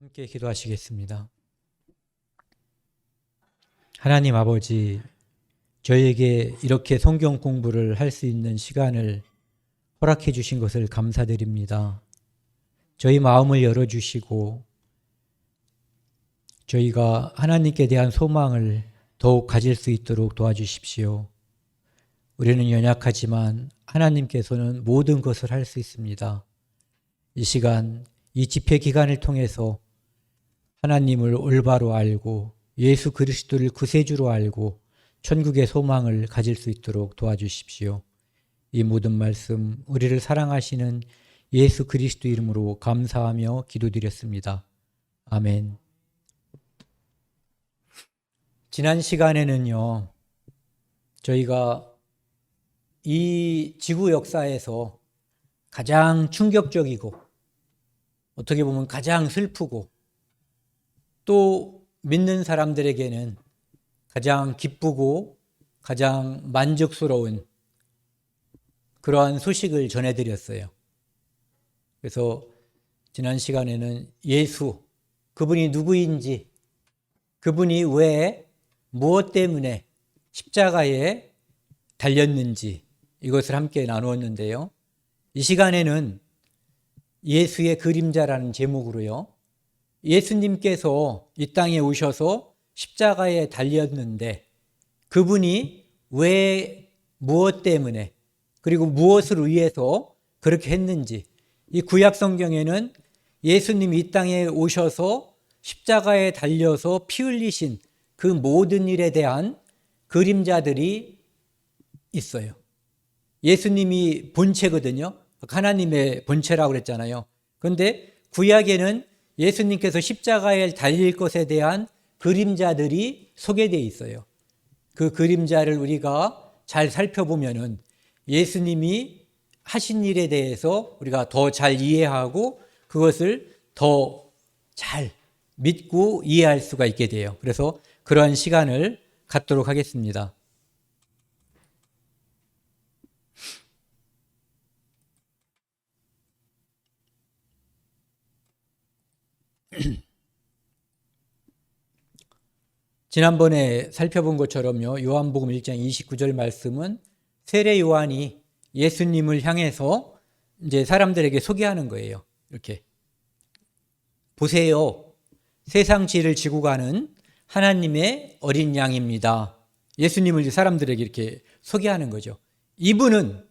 함께 기도하시겠습니다. 하나님 아버지, 저에게 이렇게 성경 공부를 할 수 있는 시간을 허락해 주신 것을 감사드립니다. 저희 마음을 열어주시고 저희가 하나님께 대한 소망을 더욱 가질 수 있도록 도와주십시오. 우리는 연약하지만 하나님께서는 모든 것을 할 수 있습니다. 이 시간, 이 집회 기간을 통해서 하나님을 올바로 알고 예수 그리스도를 구세주로 알고 천국의 소망을 가질 수 있도록 도와주십시오. 이 모든 말씀 우리를 사랑하시는 예수 그리스도 이름으로 감사하며 기도드렸습니다. 아멘. 지난 시간에는요, 저희가 이 지구 역사에서 가장 충격적이고 어떻게 보면 가장 슬프고 또 믿는 사람들에게는 가장 기쁘고 가장 만족스러운 그러한 소식을 전해드렸어요. 그래서 지난 시간에는 예수, 그분이 누구인지, 그분이 왜 무엇 때문에 십자가에 달렸는지 이것을 함께 나누었는데요. 이 시간에는 예수의 그림자라는 제목으로요, 예수님께서 이 땅에 오셔서 십자가에 달렸는데 그분이 왜 무엇 때문에 그리고 무엇을 위해서 그렇게 했는지, 이 구약 성경에는 예수님이 이 땅에 오셔서 십자가에 달려서 피 흘리신 그 모든 일에 대한 그림자들이 있어요. 예수님이 본체거든요. 하나님의 본체라고 그랬잖아요. 그런데 구약에는 예수님께서 십자가에 달릴 것에 대한 그림자들이 소개되어 있어요. 그 그림자를 우리가 잘 살펴보면은 예수님이 하신 일에 대해서 우리가 더 잘 이해하고 그것을 더 잘 믿고 이해할 수가 있게 돼요. 그래서 그러한 시간을 갖도록 하겠습니다. 지난번에 살펴본 것처럼요, 요한복음 1장 29절 말씀은 세례 요한이 예수님을 향해서 이제 사람들에게 소개하는 거예요. 이렇게 보세요, 세상 죄를 지고 가는 하나님의 어린 양입니다. 예수님을 사람들에게 이렇게 소개하는 거죠. 이분은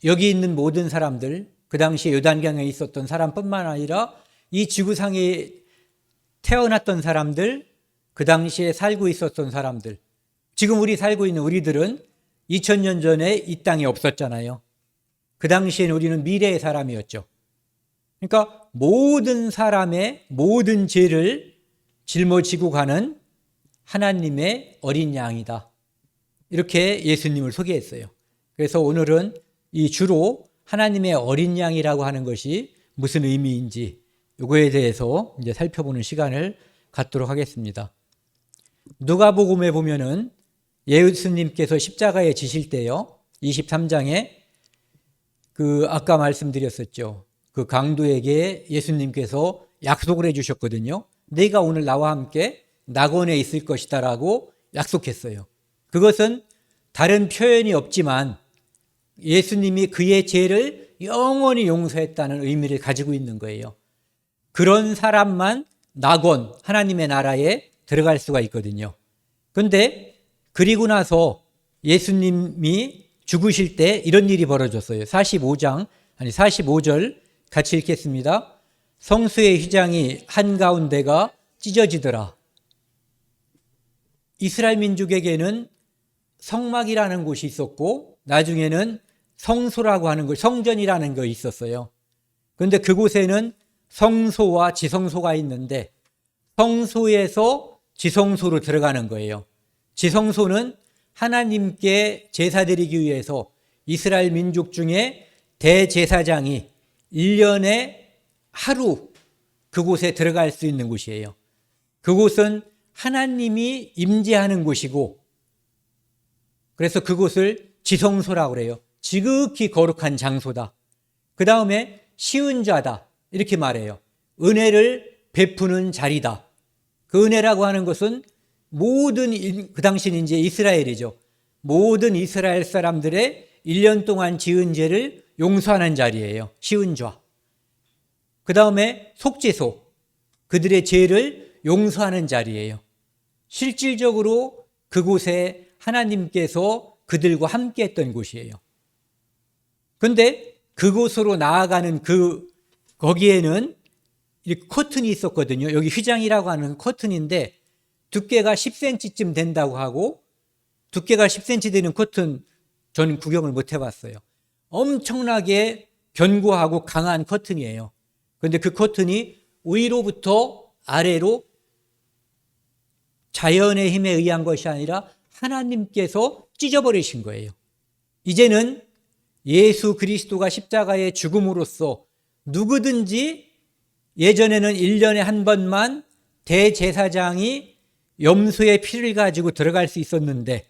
여기 있는 모든 사람들, 그 당시에 요단강에 있었던 사람뿐만 아니라 이 지구상에 태어났던 사람들, 그 당시에 살고 있었던 사람들, 지금 우리 살고 있는 우리들은 2000년 전에 이 땅에 없었잖아요. 그 당시에는 우리는 미래의 사람이었죠. 그러니까 모든 사람의 모든 죄를 짊어지고 가는 하나님의 어린 양이다, 이렇게 예수님을 소개했어요. 그래서 오늘은 이 주로 하나님의 어린 양이라고 하는 것이 무슨 의미인지 이거에 대해서 이제 살펴보는 시간을 갖도록 하겠습니다. 누가복음에 보면은 예수님께서 십자가에 지실 때요, 23장에 그 아까 말씀드렸었죠. 그 강도에게 예수님께서 약속을 해주셨거든요. 내가 오늘 나와 함께 낙원에 있을 것이다라고 약속했어요. 그것은 다른 표현이 없지만 예수님이 그의 죄를 영원히 용서했다는 의미를 가지고 있는 거예요. 그런 사람만 낙원, 하나님의 나라에 들어갈 수가 있거든요. 그런데 그리고 나서 예수님이 죽으실 때 이런 일이 벌어졌어요. 45절 같이 읽겠습니다. 성수의 휘장이 한가운데가 찢어지더라. 이스라엘 민족에게는 성막이라는 곳이 있었고 나중에는 성소라고 하는 것, 성전이라는 것이 있었어요. 그런데 그곳에는 성소와 지성소가 있는데 성소에서 지성소로 들어가는 거예요. 지성소는 하나님께 제사 드리기 위해서 이스라엘 민족 중에 대제사장이 1년에 하루 그곳에 들어갈 수 있는 곳이에요. 그곳은 하나님이 임재하는 곳이고 그래서 그곳을 지성소라고 그래요. 지극히 거룩한 장소다. 그 다음에 쉬운 자다 이렇게 말해요. 은혜를 베푸는 자리다. 그 은혜라고 하는 것은 그 당시는 이제 이스라엘이죠. 모든 이스라엘 사람들의 1년 동안 지은 죄를 용서하는 자리예요. 시은 죄. 그 다음에 속죄소, 그들의 죄를 용서하는 자리예요. 실질적으로 그곳에 하나님께서 그들과 함께 했던 곳이에요. 그런데 그곳으로 나아가는 거기에는 이렇게 커튼이 있었거든요. 여기 휘장이라고 하는 커튼인데 두께가 10cm쯤 된다고 하고, 두께가 10cm 되는 커튼 저는 구경을 못 해봤어요. 엄청나게 견고하고 강한 커튼이에요. 그런데 그 커튼이 위로부터 아래로 자연의 힘에 의한 것이 아니라 하나님께서 찢어버리신 거예요. 이제는 예수 그리스도가 십자가에 죽음으로써 누구든지, 예전에는 1년에 한 번만 대제사장이 염소의 피를 가지고 들어갈 수 있었는데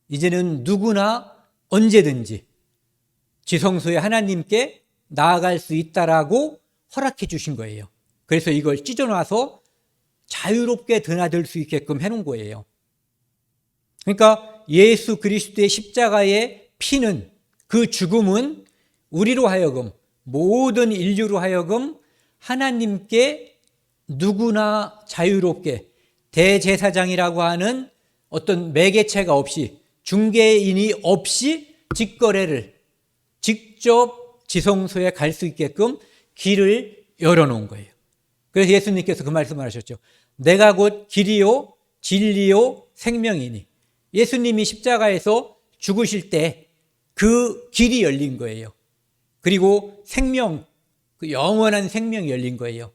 이제는 누구나 언제든지 지성소에 하나님께 나아갈 수 있다라고 허락해 주신 거예요. 그래서 이걸 찢어놔서 자유롭게 드나들 수 있게끔 해놓은 거예요. 그러니까 예수 그리스도의 십자가의 피는, 그 죽음은 우리로 하여금, 모든 인류로 하여금 하나님께 누구나 자유롭게, 대제사장이라고 하는 어떤 매개체가 없이, 중개인이 없이 직거래를 직접 지성소에 갈 수 있게끔 길을 열어놓은 거예요. 그래서 예수님께서 그 말씀을 하셨죠. 내가 곧 길이요 진리요 생명이니. 예수님이 십자가에서 죽으실 때 그 길이 열린 거예요. 그리고 생명, 그 영원한 생명이 열린 거예요.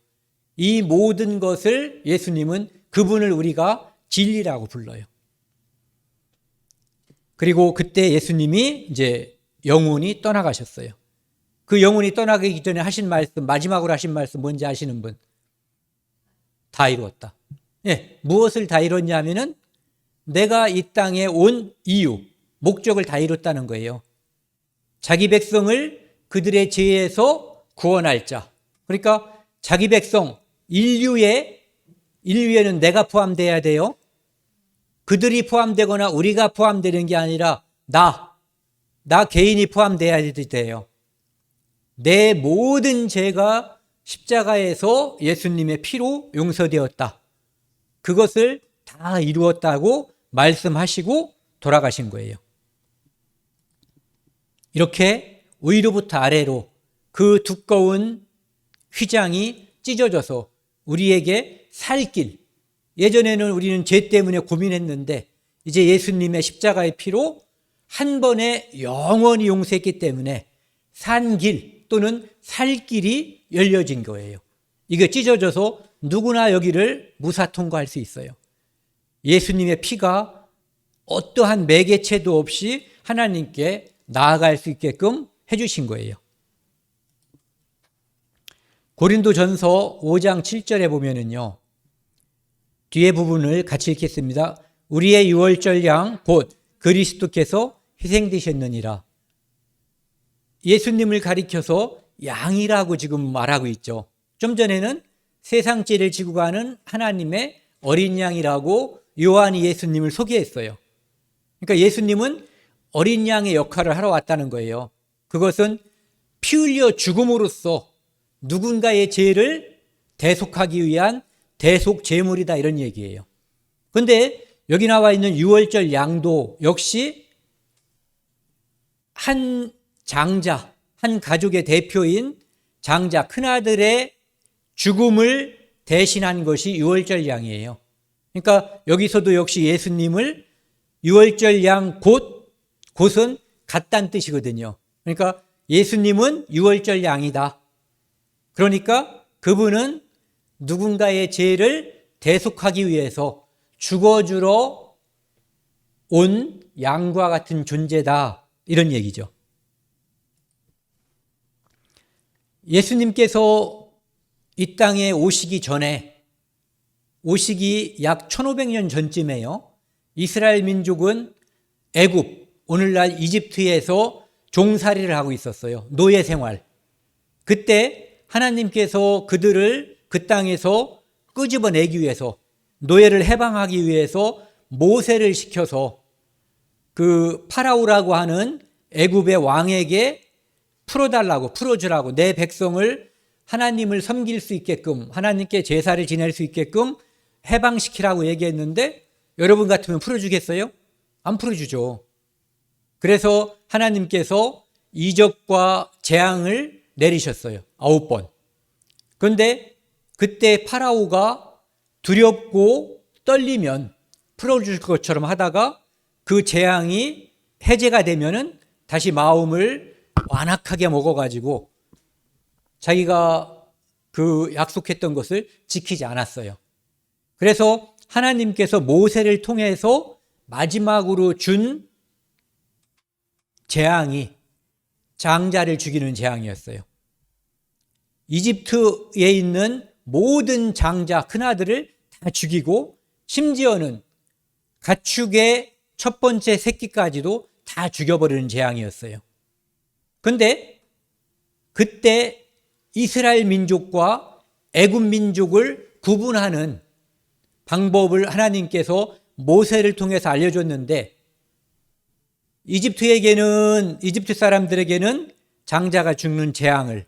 이 모든 것을 예수님은, 그분을 우리가 진리라고 불러요. 그리고 그때 예수님이 이제 영혼이 떠나가셨어요. 그 영혼이 떠나가기 전에 하신 말씀, 마지막으로 하신 말씀 뭔지 아시는 분? 다 이루었다. 예, 무엇을 다 이뤘냐 하면은 내가 이 땅에 온 이유, 목적을 다 이뤘다는 거예요. 자기 백성을 그들의 죄에서 구원할 자. 그러니까 자기 백성, 인류에는 내가 포함돼야 돼요. 그들이 포함되거나 우리가 포함되는 게 아니라 나 개인이 포함돼야 돼요. 내 모든 죄가 십자가에서 예수님의 피로 용서되었다. 그것을 다 이루었다고 말씀하시고 돌아가신 거예요. 이렇게 위로부터 아래로 그 두꺼운 휘장이 찢어져서 우리에게 살 길, 예전에는 우리는 죄 때문에 고민했는데 이제 예수님의 십자가의 피로 한 번에 영원히 용서했기 때문에 산 길 또는 살 길이 열려진 거예요. 이게 찢어져서 누구나 여기를 무사 통과할 수 있어요. 예수님의 피가 어떠한 매개체도 없이 하나님께 나아갈 수 있게끔 해주신 거예요. 고린도전서 5장 7절에 보면은요, 뒤에 부분을 같이 읽겠습니다. 우리의 유월절 양 곧 그리스도께서 희생되셨느니라. 예수님을 가리켜서 양이라고 지금 말하고 있죠. 좀 전에는 세상 죄를 지고 가는 하나님의 어린 양이라고 요한이 예수님을 소개했어요. 그러니까 예수님은 어린 양의 역할을 하러 왔다는 거예요. 그것은 피 흘려 죽음으로써 누군가의 죄를 대속하기 위한 대속 제물이다, 이런 얘기예요. 그런데 여기 나와 있는 유월절 양도 역시 한 장자, 한 가족의 대표인 장자, 큰아들의 죽음을 대신한 것이 유월절 양이에요. 그러니까 여기서도 역시 예수님을 유월절 양 곧은 같다는 뜻이거든요. 그러니까 예수님은 유월절 양이다. 그러니까 그분은 누군가의 죄를 대속하기 위해서 죽어주러 온 양과 같은 존재다, 이런 얘기죠. 예수님께서 이 땅에 오시기 약 1500년 전쯤에요, 이스라엘 민족은 애굽, 오늘날 이집트에서 종살이를 하고 있었어요. 노예 생활. 그때 하나님께서 그들을 그 땅에서 끄집어내기 위해서, 노예를 해방하기 위해서 모세를 시켜서 그 파라오라고 하는 애굽의 왕에게 풀어주라고, 내 백성을 하나님을 섬길 수 있게끔, 하나님께 제사를 지낼 수 있게끔 해방시키라고 얘기했는데, 여러분 같으면 풀어주겠어요? 안 풀어주죠. 그래서 하나님께서 이적과 재앙을 내리셨어요. 9번. 그런데 그때 파라오가 두렵고 떨리면 풀어줄 것처럼 하다가 그 재앙이 해제가 되면은 다시 마음을 완악하게 먹어가지고 자기가 그 약속했던 것을 지키지 않았어요. 그래서 하나님께서 모세를 통해서 마지막으로 준 재앙이 장자를 죽이는 재앙이었어요. 이집트에 있는 모든 장자, 큰아들을 다 죽이고 심지어는 가축의 첫 번째 새끼까지도 다 죽여버리는 재앙이었어요. 그런데 그때 이스라엘 민족과 애굽 민족을 구분하는 방법을 하나님께서 모세를 통해서 알려줬는데, 이집트 사람들에게는 장자가 죽는 재앙을,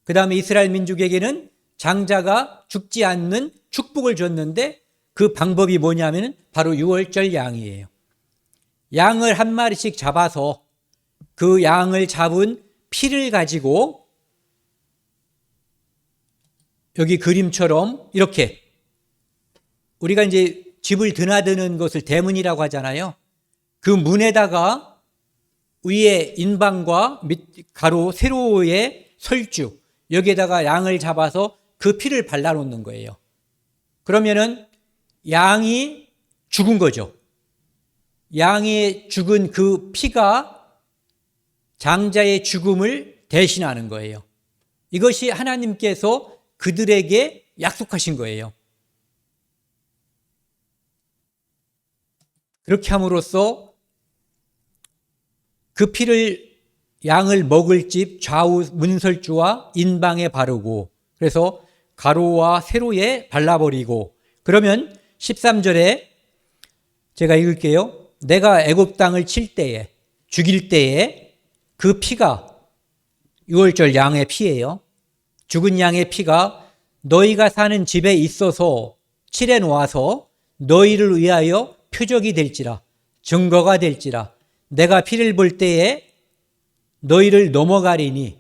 그 다음에 이스라엘 민족에게는 장자가 죽지 않는 축복을 줬는데, 그 방법이 뭐냐면 바로 유월절 양이에요. 양을 한 마리씩 잡아서 그 양을 잡은 피를 가지고 여기 그림처럼 이렇게, 우리가 이제 집을 드나드는 것을 대문이라고 하잖아요. 그 문에다가 위에 인방과 가로 세로의 설주, 여기에다가 양을 잡아서 그 피를 발라놓는 거예요. 그러면은 양이 죽은 거죠. 양이 죽은 그 피가 장자의 죽음을 대신하는 거예요. 이것이 하나님께서 그들에게 약속하신 거예요. 그렇게 함으로써 그 피를, 양을 먹을 집 좌우 문설주와 인방에 바르고, 그래서 가로와 세로에 발라버리고, 그러면 13절에 제가 읽을게요. 내가 애굽 땅을 칠 때에, 죽일 때에 그 피가, 유월절 양의 피예요. 죽은 양의 피가 너희가 사는 집에 있어서 칠해 놓아서 너희를 위하여 표적이 될지라, 증거가 될지라. 내가 피를 볼 때에 너희를 넘어가리니.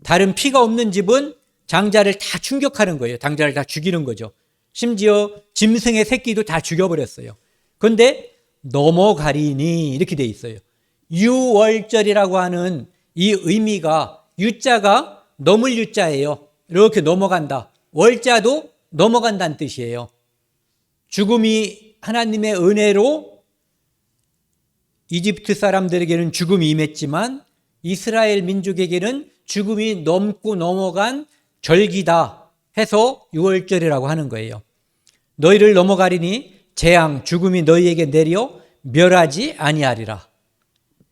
다른 피가 없는 집은 장자를 다 충격하는 거예요. 장자를 다 죽이는 거죠. 심지어 짐승의 새끼도 다 죽여버렸어요. 그런데 넘어가리니 이렇게 돼 있어요. 유월절이라고 하는 이 의미가, 유자가 넘을 유자예요. 이렇게 넘어간다. 월자도 넘어간다는 뜻이에요. 죽음이 하나님의 은혜로 이집트 사람들에게는 죽음이 임했지만 이스라엘 민족에게는 죽음이 넘고 넘어간 절기다 해서 유월절이라고 하는 거예요. 너희를 넘어가리니 재앙, 죽음이 너희에게 내려 멸하지 아니하리라.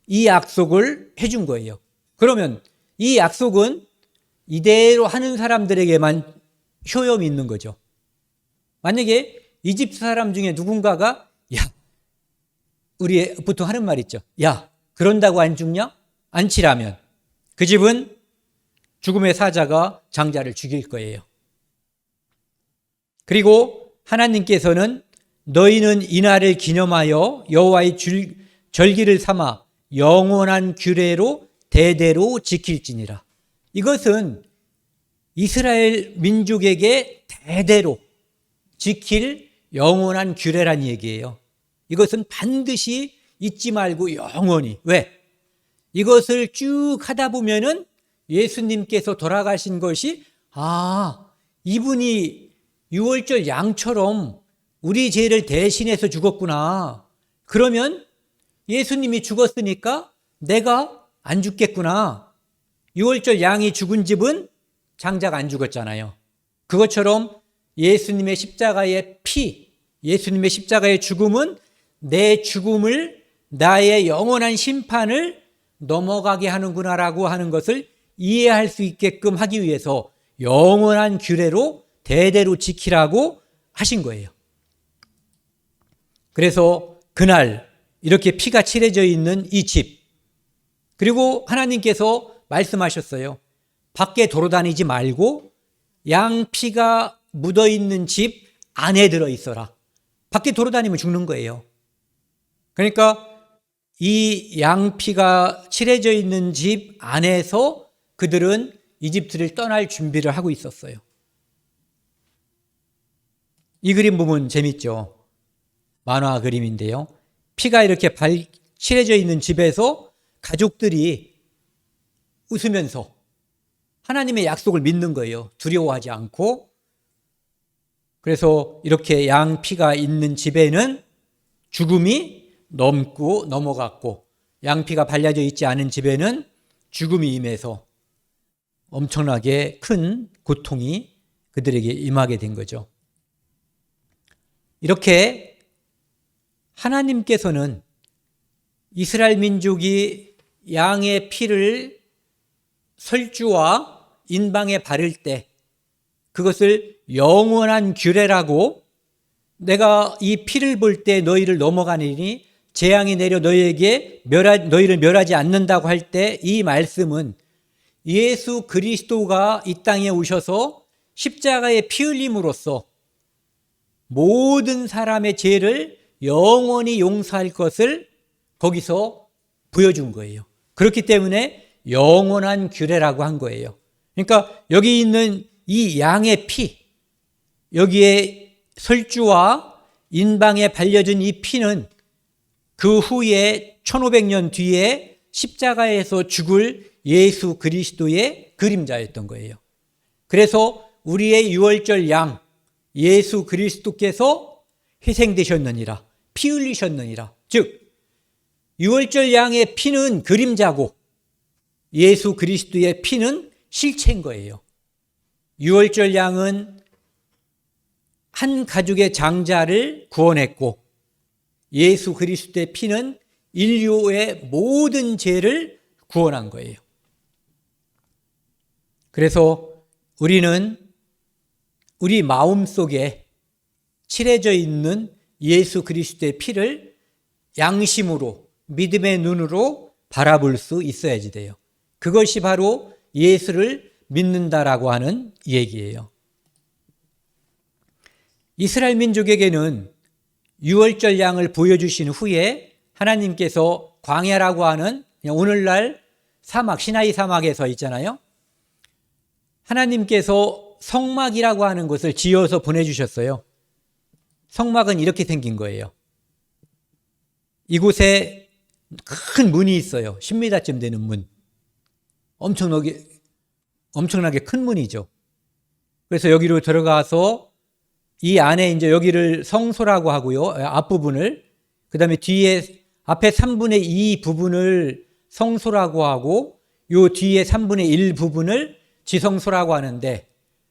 이 약속을 해준 거예요. 그러면 이 약속은 이대로 하는 사람들에게만 효용이 있는 거죠. 만약에 이집트 사람 중에 누군가가, 야, 우리 보통 하는 말 있죠. 야, 그런다고 안 죽냐? 안 치라면 그 집은 죽음의 사자가 장자를 죽일 거예요. 그리고 하나님께서는 너희는 이날을 기념하여 여호와의 절기를 삼아 영원한 규례로 대대로 지킬지니라. 이것은 이스라엘 민족에게 대대로 지킬 영원한 규례란 얘기예요. 이것은 반드시 잊지 말고 영원히. 왜? 이것을 쭉 하다 보면은 예수님께서 돌아가신 것이, 이분이 유월절 양처럼 우리 죄를 대신해서 죽었구나. 그러면 예수님이 죽었으니까 내가 안 죽겠구나. 유월절 양이 죽은 집은 장자가 안 죽었잖아요. 그것처럼 예수님의 십자가의 피, 예수님의 십자가의 죽음은 내 죽음을, 나의 영원한 심판을 넘어가게 하는구나라고 하는 것을 이해할 수 있게끔 하기 위해서 영원한 규례로 대대로 지키라고 하신 거예요. 그래서 그날 이렇게 피가 칠해져 있는 이 집, 그리고 하나님께서 말씀하셨어요. 밖에 돌아다니지 말고 양 피가 묻어 있는 집 안에 들어 있어라. 밖에 돌아다니면 죽는 거예요. 그러니까 이 양 피가 칠해져 있는 집 안에서 그들은 이집트를 떠날 준비를 하고 있었어요. 이 그림 보면 재밌죠? 만화 그림인데요. 피가 이렇게 칠해져 있는 집에서 가족들이 웃으면서 하나님의 약속을 믿는 거예요. 두려워하지 않고. 그래서 이렇게 양 피가 있는 집에는 죽음이 넘어갔고, 양 피가 발려져 있지 않은 집에는 죽음이 임해서 엄청나게 큰 고통이 그들에게 임하게 된 거죠. 이렇게 하나님께서는 이스라엘 민족이 양의 피를 설주와 인방에 바를 때 그것을 영원한 규례라고, 내가 이 피를 볼 때 너희를 넘어가리니 재앙이 내려 너희를 멸하지 않는다고 할 때, 이 말씀은 예수 그리스도가 이 땅에 오셔서 십자가에 피 흘림으로써 모든 사람의 죄를 영원히 용서할 것을 거기서 보여준 거예요. 그렇기 때문에 영원한 규례라고 한 거예요. 그러니까 여기 있는 이 양의 피, 여기에 설주와 인방에 발려진 이 피는 그 후에 1500년 뒤에 십자가에서 죽을 예수 그리스도의 그림자였던 거예요. 그래서 우리의 유월절 양 예수 그리스도께서 희생되셨느니라, 피 흘리셨느니라. 즉 유월절 양의 피는 그림자고 예수 그리스도의 피는 실체인 거예요. 유월절 양은 한 가족의 장자를 구원했고, 예수 그리스도의 피는 인류의 모든 죄를 구원한 거예요. 그래서 우리는 우리 마음속에 칠해져 있는 예수 그리스도의 피를 양심으로, 믿음의 눈으로 바라볼 수 있어야지 돼요. 그것이 바로 예수를 믿는다라고 하는 얘기예요. 이스라엘 민족에게는 유월절 양을 보여주신 후에 하나님께서 광야라고 하는, 오늘날 사막, 시나이 사막에서 있잖아요. 하나님께서 성막이라고 하는 것을 지어서 보내주셨어요. 성막은 이렇게 생긴 거예요. 이곳에 큰 문이 있어요. 10m쯤 되는 문. 엄청나게 큰 문이죠. 그래서 여기로 들어가서 이 안에 이제 여기를 성소라고 하고요. 앞부분을. 그 다음에 뒤에 앞에 3분의 2 부분을 성소라고 하고, 요 뒤에 3분의 1 부분을 지성소라고 하는데,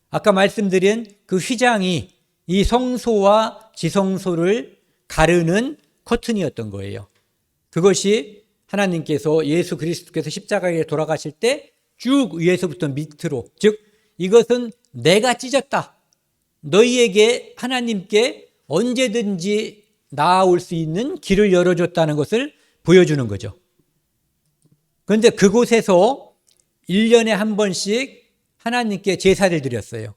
아까 말씀드린 그 휘장이 이 성소와 지성소를 가르는 커튼이었던 거예요. 그것이 하나님께서, 예수 그리스도께서 십자가에 돌아가실 때 쭉 위에서부터 밑으로, 즉 이것은 내가 찢었다, 너희에게 하나님께 언제든지 나아올 수 있는 길을 열어줬다는 것을 보여주는 거죠. 그런데 그곳에서 1년에 한 번씩 하나님께 제사를 드렸어요.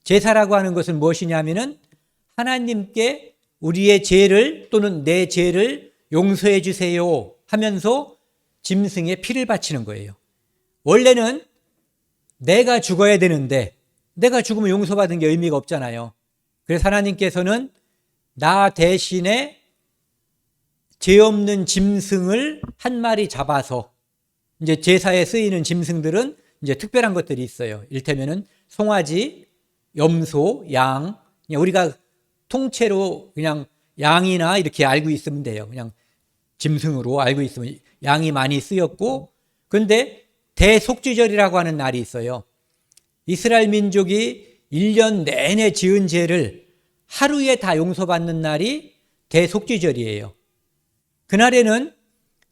제사라고 하는 것은 무엇이냐면은 하나님께 우리의 죄를, 또는 내 죄를 용서해 주세요 하면서 짐승의 피를 바치는 거예요. 원래는 내가 죽어야 되는데 내가 죽으면 용서받은 게 의미가 없잖아요. 그래서 하나님께서는 나 대신에 죄 없는 짐승을 한 마리 잡아서, 이제 제사에 쓰이는 짐승들은 이제 특별한 것들이 있어요. 이를테면은 송아지, 염소, 양. 그냥 우리가 통째로 그냥 양이나 이렇게 알고 있으면 돼요. 그냥 짐승으로 알고 있으면 양이 많이 쓰였고, 그런데 대속죄절이라고 하는 날이 있어요. 이스라엘 민족이 1년 내내 지은 죄를 하루에 다 용서받는 날이 대속죄절이에요. 그날에는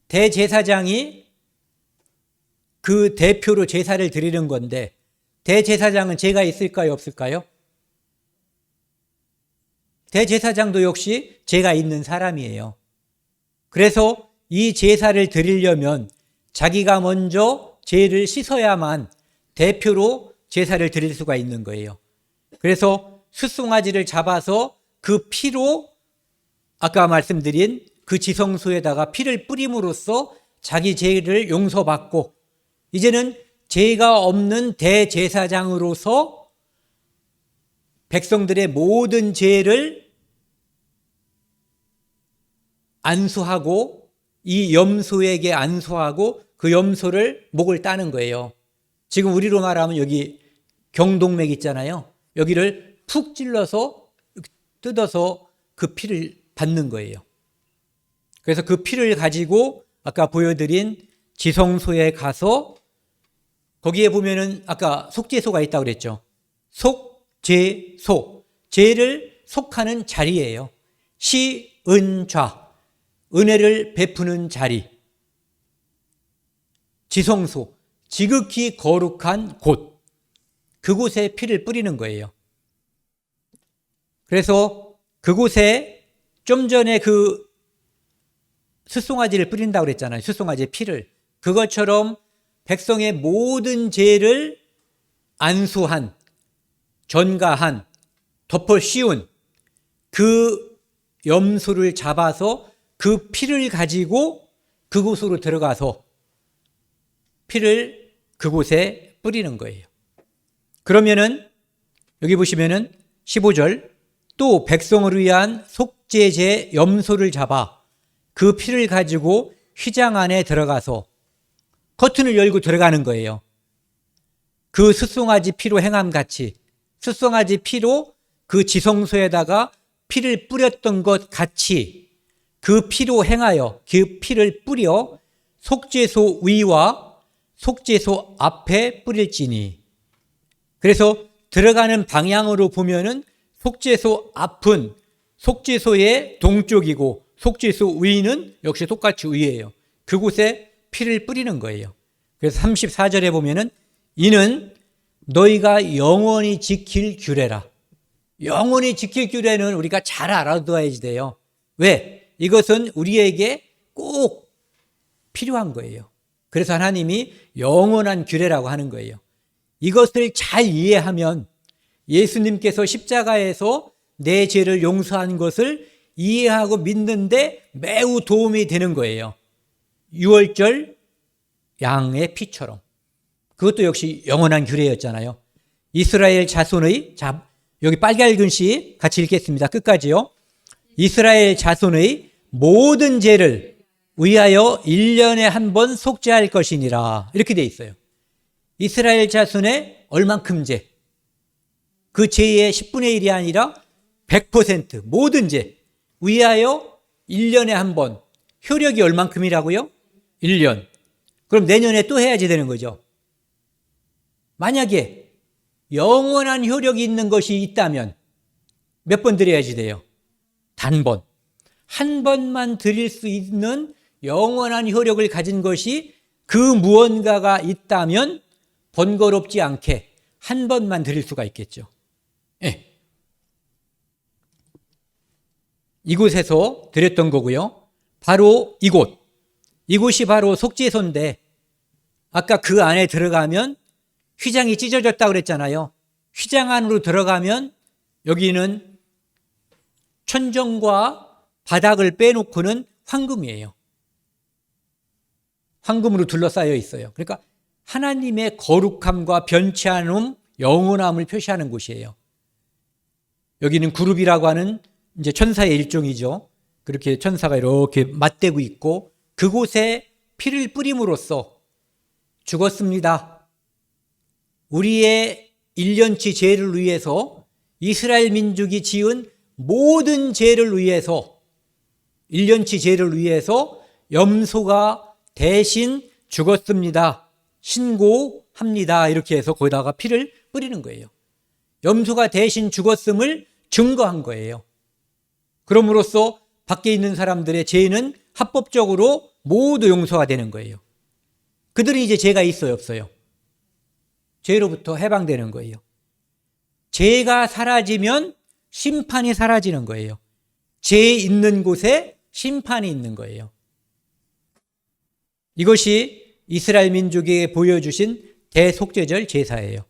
대제사장이 그 대표로 제사를 드리는 건데, 대제사장은 죄가 있을까요, 없을까요? 대제사장도 역시 죄가 있는 사람이에요. 그래서 이 제사를 드리려면 자기가 먼저 죄를 씻어야만 대표로 제사를 드릴 수가 있는 거예요. 그래서 숫송아지를 잡아서 그 피로 아까 말씀드린 그 지성소에다가 피를 뿌림으로써 자기 죄를 용서받고 이제는 죄가 없는 대제사장으로서 백성들의 모든 죄를 안수하고 이 염소에게 안수하고 그 염소를 목을 따는 거예요. 지금 우리로 말하면 여기 경동맥 있잖아요. 여기를 푹 찔러서 뜯어서 그 피를 받는 거예요. 그래서 그 피를 가지고 아까 보여드린 지성소에 가서 거기에 보면은 아까 속죄소가 있다고 그랬죠. 속죄소, 죄를 속하는 자리예요. 시은좌, 은혜를 베푸는 자리. 지성소, 지극히 거룩한 곳. 그곳에 피를 뿌리는 거예요. 그래서 그곳에 좀 전에 그 숫송아지를 뿌린다고 그랬잖아요. 숫송아지의 피를. 그것처럼 백성의 모든 죄를 안수한, 전가한, 덮어 씌운 그 염소를 잡아서 그 피를 가지고 그곳으로 들어가서 피를 그곳에 뿌리는 거예요. 그러면은 여기 보시면은 15절 또 백성을 위한 속죄제 염소를 잡아 그 피를 가지고 휘장 안에 들어가서 커튼을 열고 들어가는 거예요. 그 숫송아지 피로 행함같이 숫송아지 피로 그 지성소에다가 피를 뿌렸던 것 같이 그 피로 행하여 그 피를 뿌려 속죄소 위와 속죄소 앞에 뿌릴지니. 그래서 들어가는 방향으로 보면은 속죄소 앞은 속죄소의 동쪽이고 속죄소 위는 역시 똑같이 위예요. 그곳에 피를 뿌리는 거예요. 그래서 34절에 보면은 이는 너희가 영원히 지킬 규례라. 영원히 지킬 규례는 우리가 잘 알아둬야지 돼요. 왜? 이것은 우리에게 꼭 필요한 거예요. 그래서 하나님이 영원한 규례라고 하는 거예요. 이것을 잘 이해하면 예수님께서 십자가에서 내 죄를 용서한 것을 이해하고 믿는데 매우 도움이 되는 거예요. 유월절 양의 피처럼. 그것도 역시 영원한 규례였잖아요. 이스라엘 자손의, 여기 빨간 글씨 같이 읽겠습니다. 끝까지요. 이스라엘 자손의 모든 죄를 위하여 1년에 한 번 속죄할 것이니라. 이렇게 돼 있어요. 이스라엘 자손의 얼만큼 죄? 그 죄의 10분의 1이 아니라 100% 모든 죄 위하여 1년에 한 번. 효력이 얼만큼이라고요? 1년. 그럼 내년에 또 해야지 되는 거죠. 만약에 영원한 효력이 있는 것이 있다면 몇 번 드려야지 돼요? 단번. 한 번만 드릴 수 있는 영원한 효력을 가진 것이 그 무언가가 있다면 번거롭지 않게 한 번만 드릴 수가 있겠죠. 예. 이곳에서 드렸던 거고요. 바로 이곳이 바로 속죄소인데 아까 그 안에 들어가면 휘장이 찢어졌다고 그랬잖아요. 휘장 안으로 들어가면 여기는 천정과 바닥을 빼놓고는 황금이에요. 황금으로 둘러싸여 있어요. 그러니까 하나님의 거룩함과 변치 않음, 영원함을 표시하는 곳이에요. 여기는 그룹이라고 하는 이제 천사의 일종이죠. 그렇게 천사가 이렇게 맞대고 있고 그곳에 피를 뿌림으로써 죽었습니다. 우리의 1년치 죄를 위해서 이스라엘 민족이 지은 모든 죄를 위해서 1년치 죄를 위해서 염소가 대신 죽었습니다. 신고합니다. 이렇게 해서 거기다가 피를 뿌리는 거예요. 염소가 대신 죽었음을 증거한 거예요. 그럼으로써 밖에 있는 사람들의 죄는 합법적으로 모두 용서가 되는 거예요. 그들은 이제 죄가 있어요, 없어요? 죄로부터 해방되는 거예요. 죄가 사라지면 심판이 사라지는 거예요. 죄 있는 곳에 심판이 있는 거예요. 이것이 이스라엘 민족에게 보여주신 대속죄절 제사예요.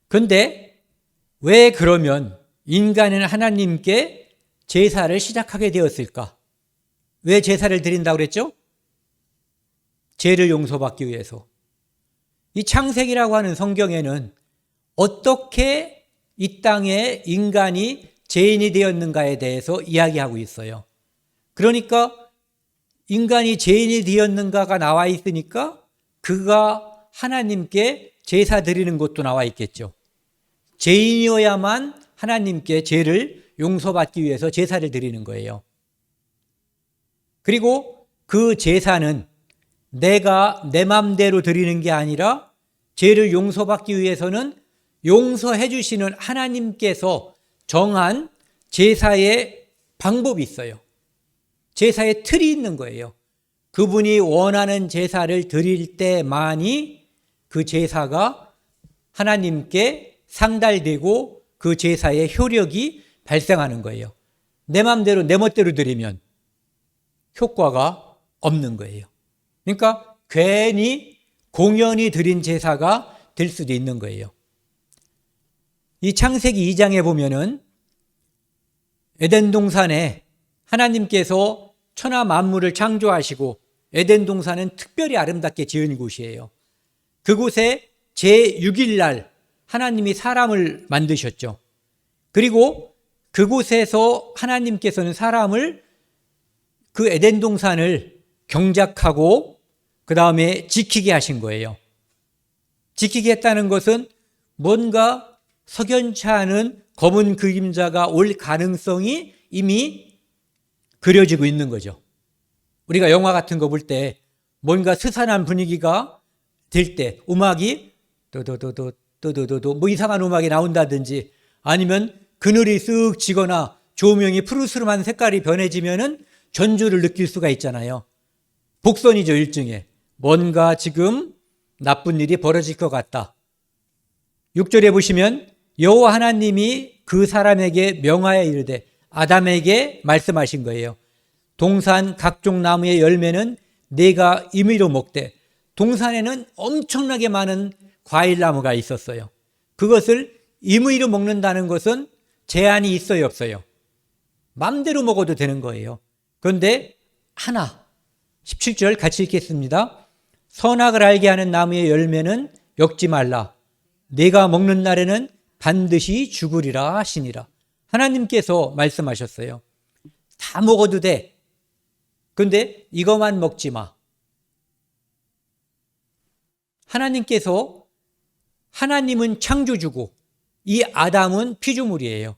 그런데 왜 그러면 인간은 하나님께 제사를 시작하게 되었을까? 왜 제사를 드린다고 그랬죠? 죄를 용서받기 위해서. 이 창세기라고 하는 성경에는 어떻게 이 땅에 인간이 죄인이 되었는가에 대해서 이야기하고 있어요. 그러니까 인간이 죄인이 되었는가가 나와 있으니까 그가 하나님께 제사 드리는 것도 나와 있겠죠. 죄인이어야만 하나님께 죄를 용서받기 위해서 제사를 드리는 거예요. 그리고 그 제사는 내가 내 맘대로 드리는 게 아니라 죄를 용서받기 위해서는 용서해 주시는 하나님께서 정한 제사의 방법이 있어요. 제사의 틀이 있는 거예요. 그분이 원하는 제사를 드릴 때만이 그 제사가 하나님께 상달되고 그 제사의 효력이 발생하는 거예요. 내 맘대로 내 멋대로 드리면 효과가 없는 거예요. 그러니까 괜히 공연히 드린 제사가 될 수도 있는 거예요. 이 창세기 2장에 보면은 에덴 동산에 하나님께서 천하 만물을 창조하시고 에덴 동산은 특별히 아름답게 지은 곳이에요. 그곳에 제6일 날 하나님이 사람을 만드셨죠. 그리고 그곳에서 하나님께서는 사람을 그 에덴 동산을 경작하고 그 다음에 지키게 하신 거예요. 지키게 했다는 것은 뭔가 석연치 않은 검은 그림자가 올 가능성이 이미 그려지고 있는 거죠. 우리가 영화 같은 거 볼 때 뭔가 스산한 분위기가 될 때 음악이 도도도도 뭐 이상한 음악이 나온다든지 아니면 그늘이 쓱 지거나 조명이 푸르스름한 색깔이 변해지면은 전주를 느낄 수가 있잖아요. 복선이죠, 일종의. 뭔가 지금 나쁜 일이 벌어질 것 같다. 6절에 보시면 여호와 하나님이 그 사람에게 명하여 이르되 아담에게 말씀하신 거예요. 동산 각종 나무의 열매는 네가 임의로 먹되. 동산에는 엄청나게 많은 과일나무가 있었어요. 그것을 임의로 먹는다는 것은 제한이 있어요, 없어요? 마음대로 먹어도 되는 거예요. 그런데 하나, 17절 같이 읽겠습니다. 선악을 알게 하는 나무의 열매는 엮지 말라. 네가 먹는 날에는 반드시 죽으리라 하시니라. 하나님께서 말씀하셨어요. 다 먹어도 돼. 그런데 이것만 먹지 마. 하나님은 창조주고 이 아담은 피조물이에요.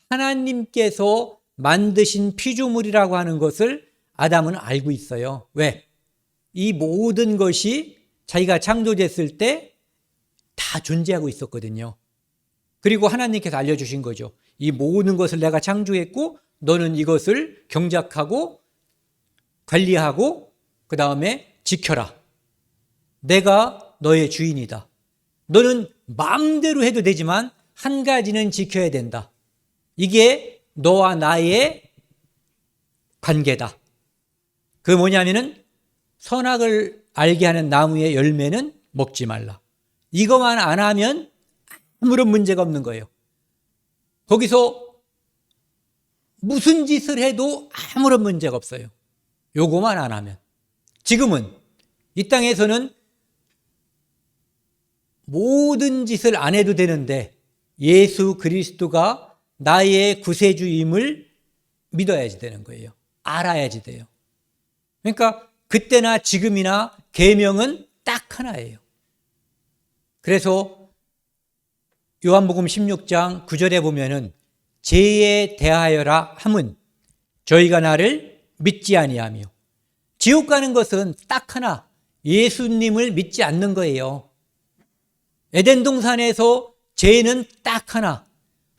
하나님께서 만드신 피조물이라고 하는 것을 아담은 알고 있어요. 왜? 이 모든 것이 자기가 창조됐을 때 다 존재하고 있었거든요. 그리고 하나님께서 알려주신 거죠. 이 모든 것을 내가 창조했고 너는 이것을 경작하고 관리하고 그 다음에 지켜라. 내가 너의 주인이다. 너는 마음대로 해도 되지만 한 가지는 지켜야 된다. 이게 너와 나의 관계다. 그게 뭐냐면은 선악을 알게 하는 나무의 열매는 먹지 말라. 이것만 안 하면 아무런 문제가 없는 거예요. 거기서 무슨 짓을 해도 아무런 문제가 없어요. 요거만 안 하면. 지금은 이 땅에서는 모든 짓을 안 해도 되는데 예수 그리스도가 나의 구세주임을 믿어야지 되는 거예요. 알아야지 돼요. 그러니까 그때나 지금이나 계명은 딱 하나예요. 그래서 요한복음 16장 9절에 보면은 죄에 대하여라 함은 저희가 나를 믿지 아니하며. 지옥 가는 것은 딱 하나, 예수님을 믿지 않는 거예요. 에덴 동산에서 죄는 딱 하나,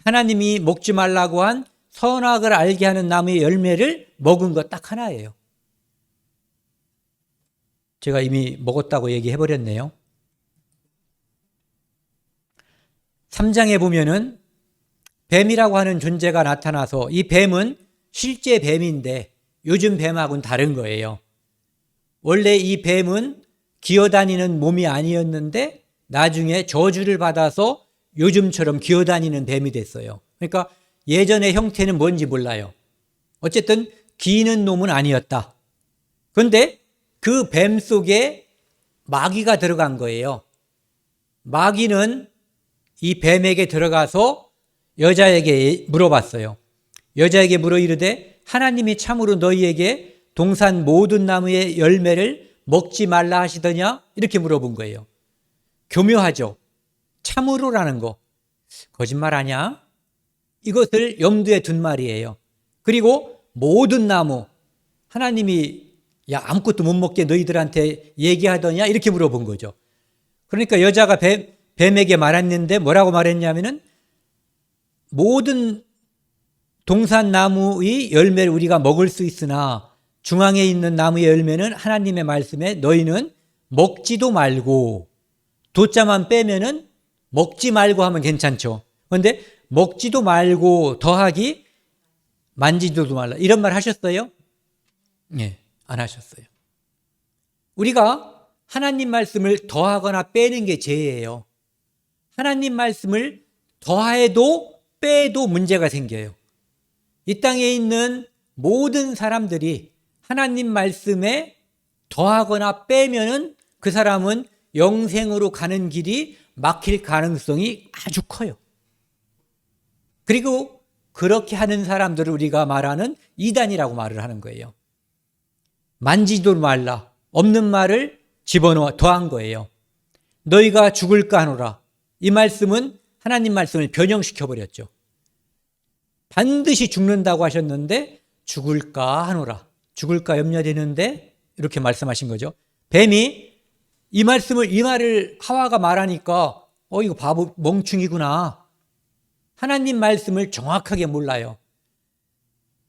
하나님이 먹지 말라고 한 선악을 알게 하는 나무의 열매를 먹은 것 딱 하나예요. 제가 이미 먹었다고 얘기해 버렸네요. 3장에 보면은 뱀이라고 하는 존재가 나타나서 이 뱀은 실제 뱀인데 요즘 뱀하고는 다른 거예요. 원래 이 뱀은 기어다니는 몸이 아니었는데 나중에 저주를 받아서 요즘처럼 기어다니는 뱀이 됐어요. 그러니까 예전의 형태는 뭔지 몰라요. 어쨌든 기는 놈은 아니었다. 그런데 그 뱀 속에 마귀가 들어간 거예요. 마귀는 이 뱀에게 들어가서 여자에게 물어봤어요. 여자에게 물어 이르되 하나님이 참으로 너희에게 동산 모든 나무의 열매를 먹지 말라 하시더냐? 이렇게 물어본 거예요. 교묘하죠. 참으로라는 거 거짓말 아니야? 이것을 염두에 둔 말이에요. 그리고 모든 나무, 하나님이 야 아무것도 못 먹게 너희들한테 얘기하더냐? 이렇게 물어본 거죠. 그러니까 여자가 뱀에게 말했는데 뭐라고 말했냐면은 모든 동산 나무의 열매를 우리가 먹을 수 있으나 중앙에 있는 나무의 열매는 하나님의 말씀에 너희는 먹지도 말고, 도자만 빼면은 먹지 말고 하면 괜찮죠. 그런데 먹지도 말고 더하기 만지지도 말라 이런 말 하셨어요? 네, 안 하셨어요. 우리가 하나님 말씀을 더하거나 빼는 게 죄예요. 하나님 말씀을 더해도 빼도 문제가 생겨요. 이 땅에 있는 모든 사람들이 하나님 말씀에 더하거나 빼면은 그 사람은 영생으로 가는 길이 막힐 가능성이 아주 커요. 그리고 그렇게 하는 사람들을 우리가 말하는 이단이라고 말을 하는 거예요. 만지도 말라. 없는 말을 집어넣어 더한 거예요. 너희가 죽을까 하노라. 이 말씀은 하나님 말씀을 변형시켜 버렸죠. 반드시 죽는다고 하셨는데 죽을까 하노라. 죽을까 염려되는데 이렇게 말씀하신 거죠. 뱀이 이 말을 하와가 말하니까 이거 바보 멍충이구나. 하나님 말씀을 정확하게 몰라요.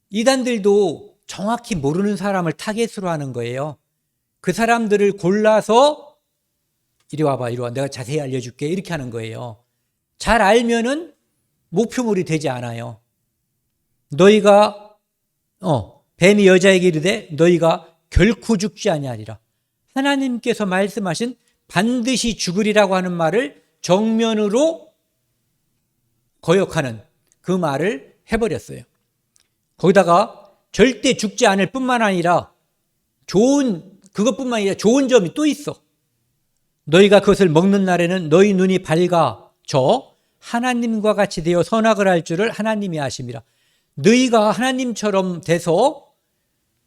이단들도 정확히 모르는 사람을 타겟으로 하는 거예요. 그 사람들을 골라서 이리 와봐, 이리 와. 내가 자세히 알려줄게. 이렇게 하는 거예요. 잘 알면은 목표물이 되지 않아요. 너희가 뱀이 여자에게 이르되 너희가 결코 죽지 아니하리라. 하나님께서 말씀하신 반드시 죽으리라고 하는 말을 정면으로 거역하는 그 말을 해버렸어요. 거기다가 절대 죽지 않을 뿐만 아니라 그것뿐만 아니라 좋은 점이 또 있어. 너희가 그것을 먹는 날에는 너희 눈이 밝아져 하나님과 같이 되어 선악을 할 줄을 하나님이 아심이라. 너희가 하나님처럼 돼서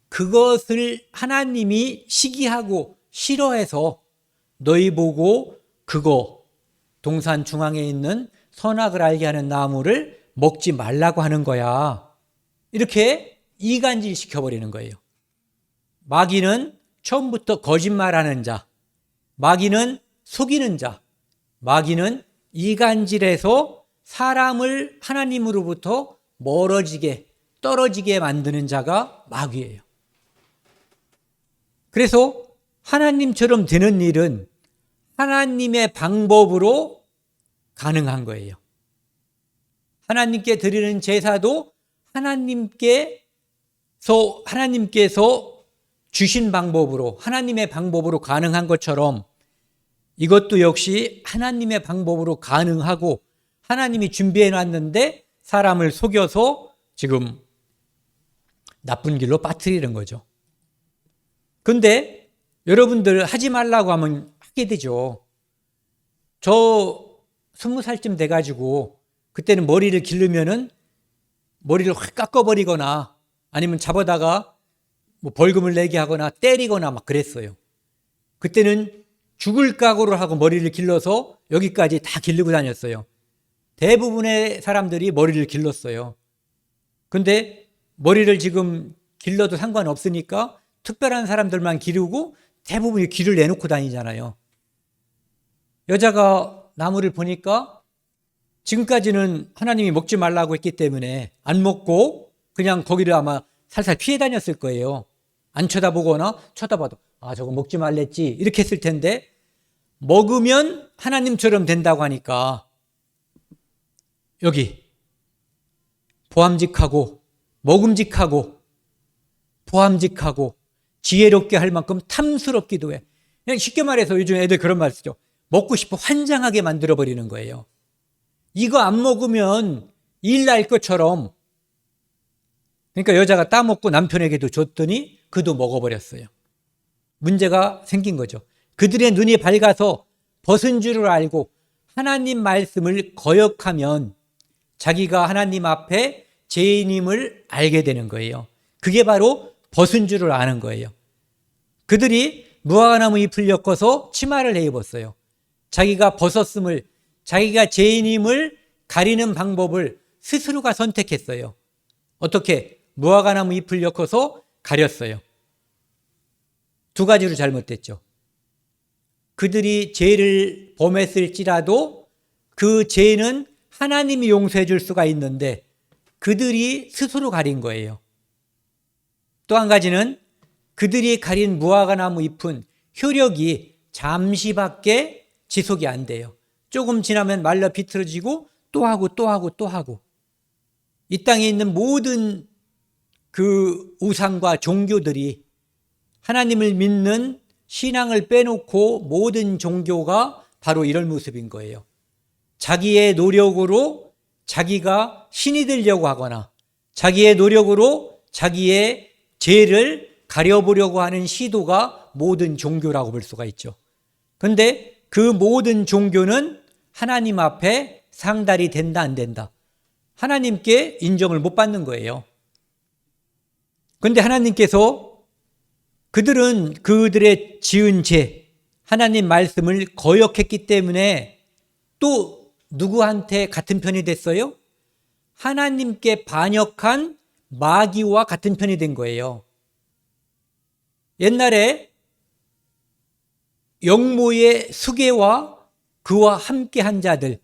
그것을 하나님이 시기하고 싫어해서 너희 보고 그거 동산 중앙에 있는 선악을 알게 하는 나무를 먹지 말라고 하는 거야. 이렇게 이간질 시켜버리는 거예요. 마귀는 처음부터 거짓말하는 자, 마귀는 속이는 자, 마귀는 이간질해서 사람을 하나님으로부터 멀어지게, 떨어지게 만드는 자가 마귀예요. 그래서 하나님처럼 되는 일은 하나님의 방법으로 가능한 거예요. 하나님께 드리는 제사도 하나님께서 주신 방법으로, 하나님의 방법으로 가능한 것처럼 이것도 역시 하나님의 방법으로 가능하고 하나님이 준비해 놨는데 사람을 속여서 지금 나쁜 길로 빠뜨리는 거죠. 근데 여러분들 하지 말라고 하면 하게 되죠. 저 20살쯤 돼가지고 그때는 머리를 기르면은 머리를 확 깎아버리거나 아니면 잡아다가 뭐 벌금을 내게 하거나 때리거나 막 그랬어요. 그때는 죽을 각오를 하고 머리를 길러서 여기까지 다 기르고 다녔어요. 대부분의 사람들이 머리를 길렀어요. 근데 머리를 지금 길러도 상관없으니까 특별한 사람들만 기르고 대부분이 길을 내놓고 다니잖아요. 여자가 나무를 보니까 지금까지는 하나님이 먹지 말라고 했기 때문에 안 먹고 그냥 거기를 아마 살살 피해 다녔을 거예요. 안 쳐다보거나 쳐다봐도 저거 먹지 말랬지 이렇게 했을 텐데 먹으면 하나님처럼 된다고 하니까 여기 보암직하고 먹음직하고 보암직하고 지혜롭게 할 만큼 탐스럽기도 해. 그냥 쉽게 말해서 요즘 애들 그런 말 쓰죠. 먹고 싶어 환장하게 만들어버리는 거예요. 이거 안 먹으면 일 날 것처럼. 그러니까 여자가 따먹고 남편에게도 줬더니 그도 먹어버렸어요. 문제가 생긴 거죠. 그들의 눈이 밝아서 벗은 줄을 알고 하나님 말씀을 거역하면 자기가 하나님 앞에 죄인임을 알게 되는 거예요. 그게 바로 벗은 줄을 아는 거예요. 그들이 무화과나무 잎을 엮어서 치마를 해 입었어요. 자기가 벗었음을, 자기가 죄인임을 가리는 방법을 스스로가 선택했어요. 어떻게? 무화과나무 잎을 엮어서 가렸어요. 두 가지로 잘못됐죠. 그들이 죄를 범했을지라도 그 죄는 하나님이 용서해 줄 수가 있는데 그들이 스스로 가린 거예요. 또 한 가지는 그들이 가린 무화과나무 잎은 효력이 잠시밖에 지속이 안 돼요. 조금 지나면 말라 비틀어지고 또 하고 또 하고 또 하고. 이 땅에 있는 모든 그 우상과 종교들이 하나님을 믿는 신앙을 빼놓고 모든 종교가 바로 이런 모습인 거예요. 자기의 노력으로 자기가 신이 되려고 하거나 자기의 노력으로 자기의 죄를 가려보려고 하는 시도가 모든 종교라고 볼 수가 있죠. 그런데 그 모든 종교는 하나님 앞에 상달이 된다 안 된다. 하나님께 인정을 못 받는 거예요. 그런데 하나님께서 그들은 그들의 지은 죄, 하나님 말씀을 거역했기 때문에 또 누구한테 같은 편이 됐어요? 하나님께 반역한 마귀와 같은 편이 된 거예요. 옛날에 영모의 수계와 그와 함께한 자들,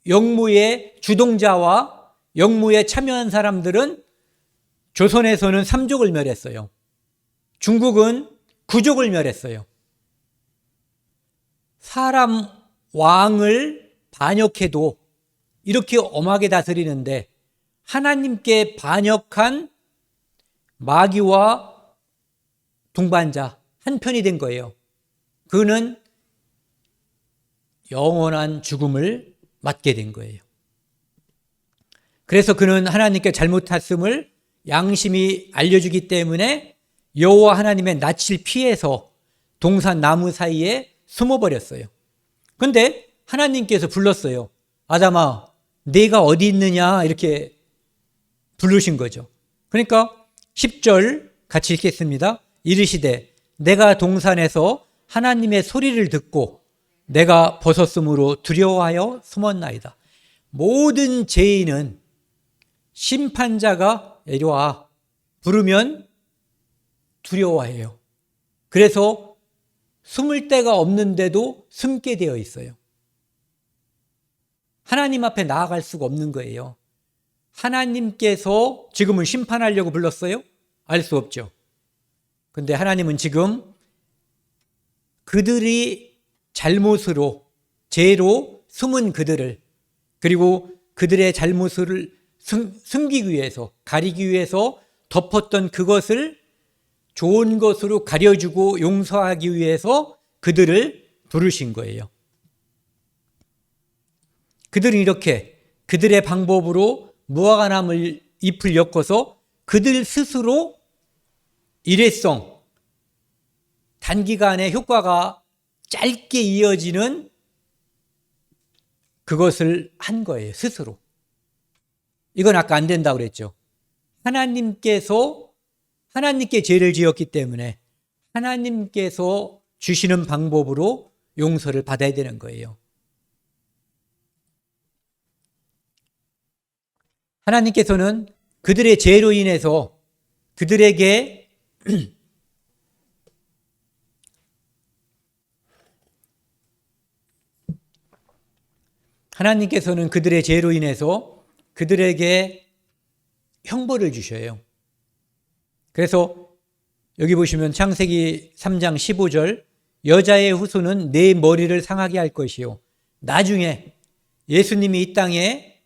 영모의 주동자와 영모에 참여한 사람들은 조선에서는 3족을 멸했어요. 중국은 9족을 멸했어요. 사람 왕을 반역해도 이렇게 엄하게 다스리는데 하나님께 반역한 마귀와 동반자 한 편이 된 거예요. 그는 영원한 죽음을 맞게 된 거예요. 그래서 그는 하나님께 잘못했음을 양심이 알려주기 때문에 여호와 하나님의 낯을 피해서 동산 나무 사이에 숨어버렸어요. 그런데 하나님께서 불렀어요. 아담아, 네가 어디 있느냐 이렇게 부르신 거죠. 그러니까 10절 같이 읽겠습니다. 이르시되 내가 동산에서 하나님의 소리를 듣고 내가 벗었으므로 두려워하여 숨었나이다. 모든 죄인은 심판자가 이리 와 부르면 두려워해요. 그래서 숨을 데가 없는데도 숨게 되어 있어요. 하나님 앞에 나아갈 수가 없는 거예요. 하나님께서 지금은 심판하려고 불렀어요? 알 수 없죠. 그런데 하나님은 지금 그들이 잘못으로 죄로 숨은 그들을 그리고 그들의 잘못을 숨기기 위해서 가리기 위해서 덮었던 그것을 좋은 것으로 가려주고 용서하기 위해서 그들을 부르신 거예요. 그들은 이렇게 그들의 방법으로 무화과나무 잎을 엮어서 그들 스스로 일회성, 단기간에 효과가 짧게 이어지는 그것을 한 거예요, 스스로. 이건 아까 안 된다고 그랬죠. 하나님께 죄를 지었기 때문에 하나님께서 주시는 방법으로 용서를 받아야 되는 거예요. 하나님께서는 그들의 죄로 인해서 그들에게 하나님께서는 그들의 죄로 인해서 그들에게 형벌을 주셔요. 그래서 여기 보시면 창세기 3장 15절 여자의 후손은 내 머리를 상하게 할 것이요. 나중에 예수님이 이 땅에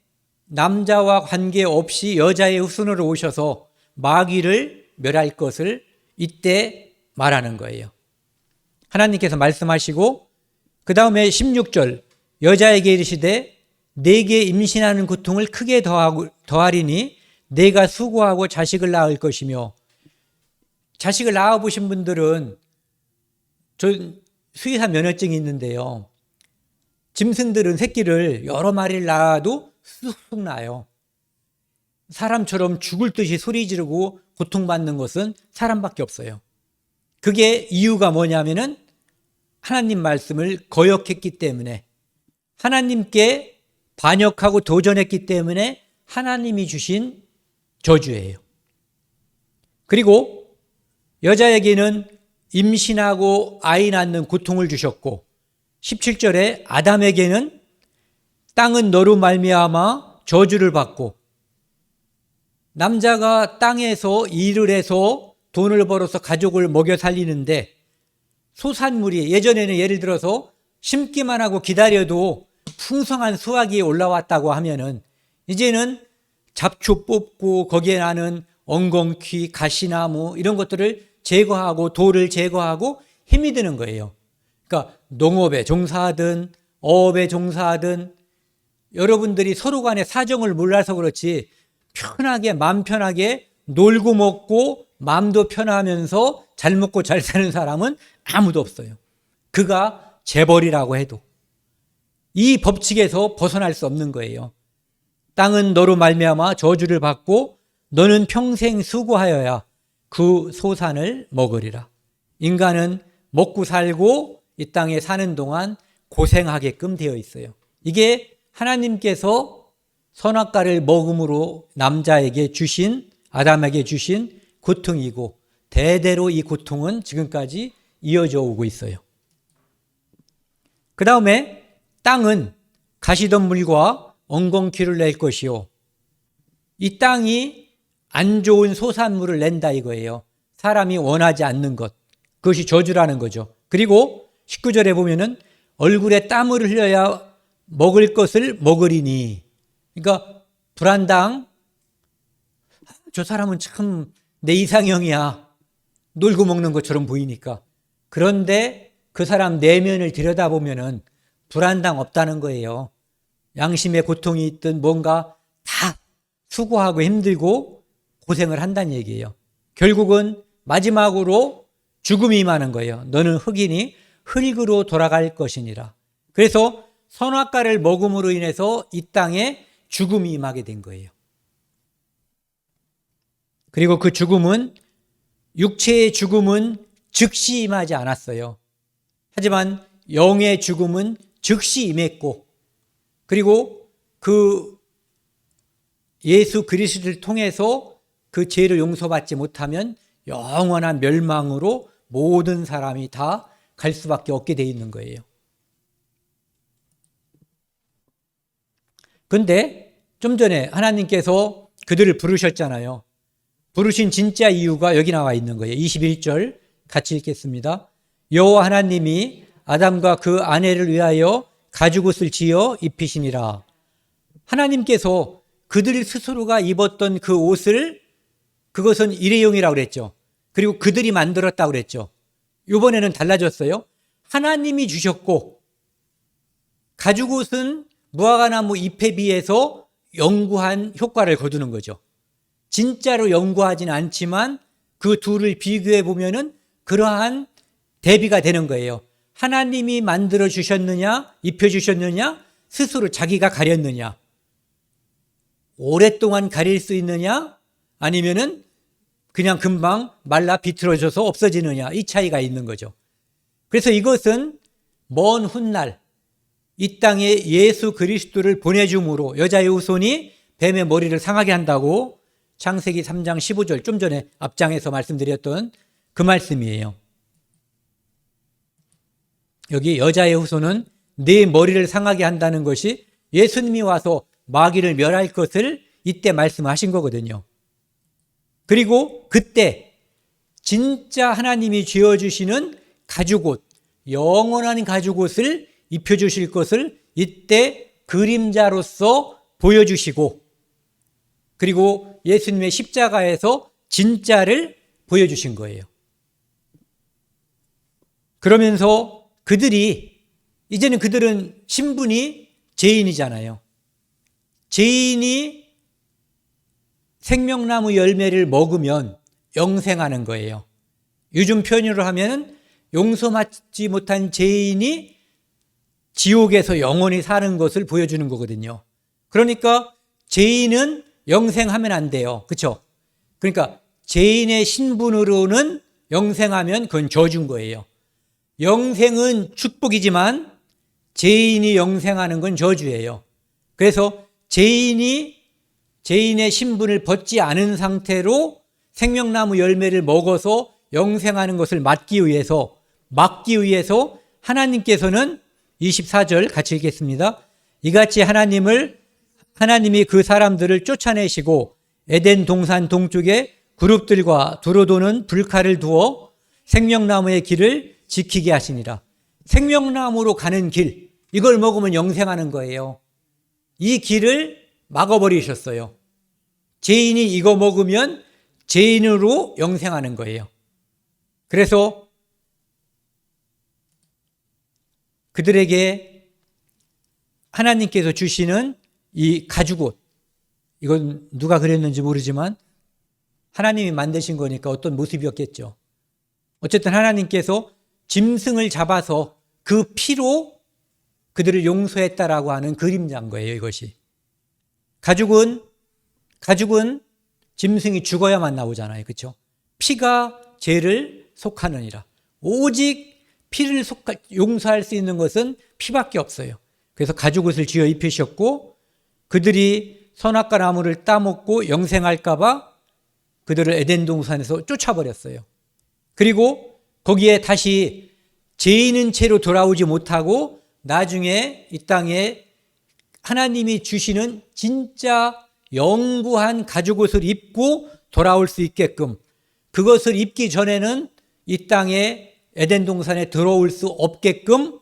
남자와 관계없이 여자의 후손으로 오셔서 마귀를 멸할 것을 이때 말하는 거예요. 하나님께서 말씀하시고 그 다음에 16절 여자에게 이르시되 내게 임신하는 고통을 크게 더하리니 내가 수고하고 자식을 낳을 것이며, 자식을 낳아보신 분들은, 저 수의사 면허증이 있는데요, 짐승들은 새끼를 여러 마리를 낳아도 쑥쑥 낳아요. 사람처럼 죽을 듯이 소리 지르고 고통받는 것은 사람밖에 없어요. 그게 이유가 뭐냐면은 하나님 말씀을 거역했기 때문에, 하나님께 반역하고 도전했기 때문에 하나님이 주신 저주예요. 그리고 여자에게는 임신하고 아이 낳는 고통을 주셨고, 17절에 아담에게는 땅은 너로 말미암아 저주를 받고, 남자가 땅에서 일을 해서 돈을 벌어서 가족을 먹여 살리는데 소산물이, 예전에는 예를 들어서 심기만 하고 기다려도 풍성한 수확이 올라왔다고 하면은 이제는 잡초 뽑고 거기에 나는 엉겅퀴, 가시나무 이런 것들을 제거하고 돌을 제거하고 힘이 드는 거예요. 그러니까 농업에 종사하든 어업에 종사하든 여러분들이 서로 간의 사정을 몰라서 그렇지 편하게 마음 편하게 놀고 먹고 마음도 편하면서 잘 먹고 잘 사는 사람은 아무도 없어요. 그가 재벌이라고 해도 이 법칙에서 벗어날 수 없는 거예요. 땅은 너로 말미암아 저주를 받고 너는 평생 수고하여야 그 소산을 먹으리라. 인간은 먹고 살고 이 땅에 사는 동안 고생하게끔 되어 있어요. 이게 하나님께서 선악과를 먹음으로 남자에게 주신, 아담에게 주신 고통이고 대대로 이 고통은 지금까지 이어져 오고 있어요. 그 다음에 땅은 가시덤불과 엉겅퀴를 낼 것이요. 이 땅이 안 좋은 소산물을 낸다 이거예요. 사람이 원하지 않는 것. 그것이 저주라는 거죠. 그리고 19절에 보면은 얼굴에 땀을 흘려야 먹을 것을 먹으리니. 그러니까 불안당, 저 사람은 참 내 이상형이야. 놀고 먹는 것처럼 보이니까. 그런데 그 사람 내면을 들여다보면은 불안당 없다는 거예요. 양심의 고통이 있든 뭔가 다 수고하고 힘들고 고생을 한다는 얘기예요. 결국은 마지막으로 죽음이 임하는 거예요. 너는 흙이니 흙으로 돌아갈 것이니라. 그래서 선악과를 먹음으로 인해서 이 땅에 죽음이 임하게 된 거예요. 그리고 그 죽음은, 육체의 죽음은 즉시 임하지 않았어요. 하지만 영의 죽음은 즉시 임했고, 그리고 그 예수 그리스도를 통해서 그 죄를 용서받지 못하면 영원한 멸망으로 모든 사람이 다 갈 수밖에 없게 돼 있는 거예요. 근데 좀 전에 하나님께서 그들을 부르셨잖아요. 부르신 진짜 이유가 여기 나와 있는 거예요. 21절 같이 읽겠습니다. 여호와 하나님이 아담과 그 아내를 위하여 가죽옷을 지어 입히시니라. 하나님께서 그들 스스로가 입었던 그 옷을, 그것은 일회용이라고 그랬죠. 그리고 그들이 만들었다고 그랬죠. 이번에는 달라졌어요. 하나님이 주셨고, 가죽옷은 무화과나무 잎에 비해서 영구한 효과를 거두는 거죠. 진짜로 영구하진 않지만 그 둘을 비교해 보면은 그러한 대비가 되는 거예요. 하나님이 만들어 주셨느냐, 입혀 주셨느냐, 스스로 자기가 가렸느냐, 오랫동안 가릴 수 있느냐, 아니면은 그냥 금방 말라 비틀어져서 없어지느냐, 이 차이가 있는 거죠. 그래서 이것은 먼 훗날 이 땅에 예수 그리스도를 보내줌으로 여자의 후손이 뱀의 머리를 상하게 한다고 창세기 3장 15절, 좀 전에 앞장에서 말씀드렸던 그 말씀이에요. 여기 여자의 후손은 네 머리를 상하게 한다는 것이 예수님이 와서 마귀를 멸할 것을 이때 말씀하신 거거든요. 그리고 그때 진짜 하나님이 쥐어주시는 가죽옷, 영원한 가죽옷을 입혀주실 것을 이때 그림자로서 보여주시고 그리고 예수님의 십자가에서 진짜를 보여주신 거예요. 그러면서 이제는 그들은 신분이 죄인이잖아요. 죄인이 생명나무 열매를 먹으면 영생하는 거예요. 요즘 표현으로 하면 용서받지 못한 죄인이 지옥에서 영원히 사는 것을 보여주는 거거든요. 그러니까 죄인은 영생하면 안 돼요. 그렇죠? 그러니까 죄인의 신분으로는 영생하면 그건 저주인 거예요. 영생은 축복이지만 죄인이 영생하는 건 저주예요. 그래서 죄인의 신분을 벗지 않은 상태로 생명나무 열매를 먹어서 영생하는 것을 막기 위해서 하나님께서는 24절 같이 읽겠습니다. 이같이 하나님이 그 사람들을 쫓아내시고 에덴 동산 동쪽에 그룹들과 두루도는 불칼을 두어 생명나무의 길을 지키게 하시니라. 생명나무로 가는 길, 이걸 먹으면 영생하는 거예요. 이 길을 막아버리셨어요. 죄인이 이거 먹으면 죄인으로 영생하는 거예요. 그래서 그들에게 하나님께서 주시는 이 가죽옷, 이건 누가 그랬는지 모르지만 하나님이 만드신 거니까 어떤 모습이었겠죠. 어쨌든 하나님께서 짐승을 잡아서 그 피로 그들을 용서했다라고 하는 그림자인 거예요, 이것이. 가죽은 짐승이 죽어야만 나오잖아요. 그렇죠? 피가 죄를 속하느니라. 오직 피를 용서할 수 있는 것은 피밖에 없어요. 그래서 가죽옷을 쥐어 입히셨고 그들이 선악과 나무를 따먹고 영생할까 봐 그들을 에덴 동산에서 쫓아버렸어요. 그리고 거기에 다시 죄인인 채로 돌아오지 못하고 나중에 이 땅에 하나님이 주시는 진짜 영구한 가죽옷을 입고 돌아올 수 있게끔, 그것을 입기 전에는 이 땅에 에덴 동산에 들어올 수 없게끔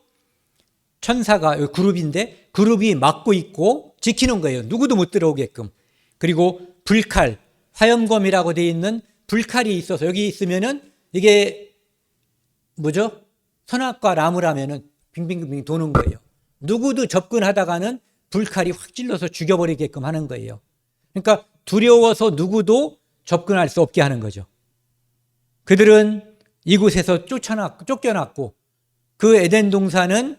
천사가, 그룹인데 그룹이 막고 있고 지키는 거예요. 누구도 못 들어오게끔. 그리고 불칼, 화염검이라고 되어 있는 불칼이 있어서 여기 있으면은 이게 뭐죠? 선악과 나무라면은 빙빙빙 도는 거예요. 누구도 접근하다가는 불칼이 확 찔러서 죽여버리게끔 하는 거예요. 그러니까 두려워서 누구도 접근할 수 없게 하는 거죠. 그들은 이곳에서 쫓겨났고 그 에덴 동산은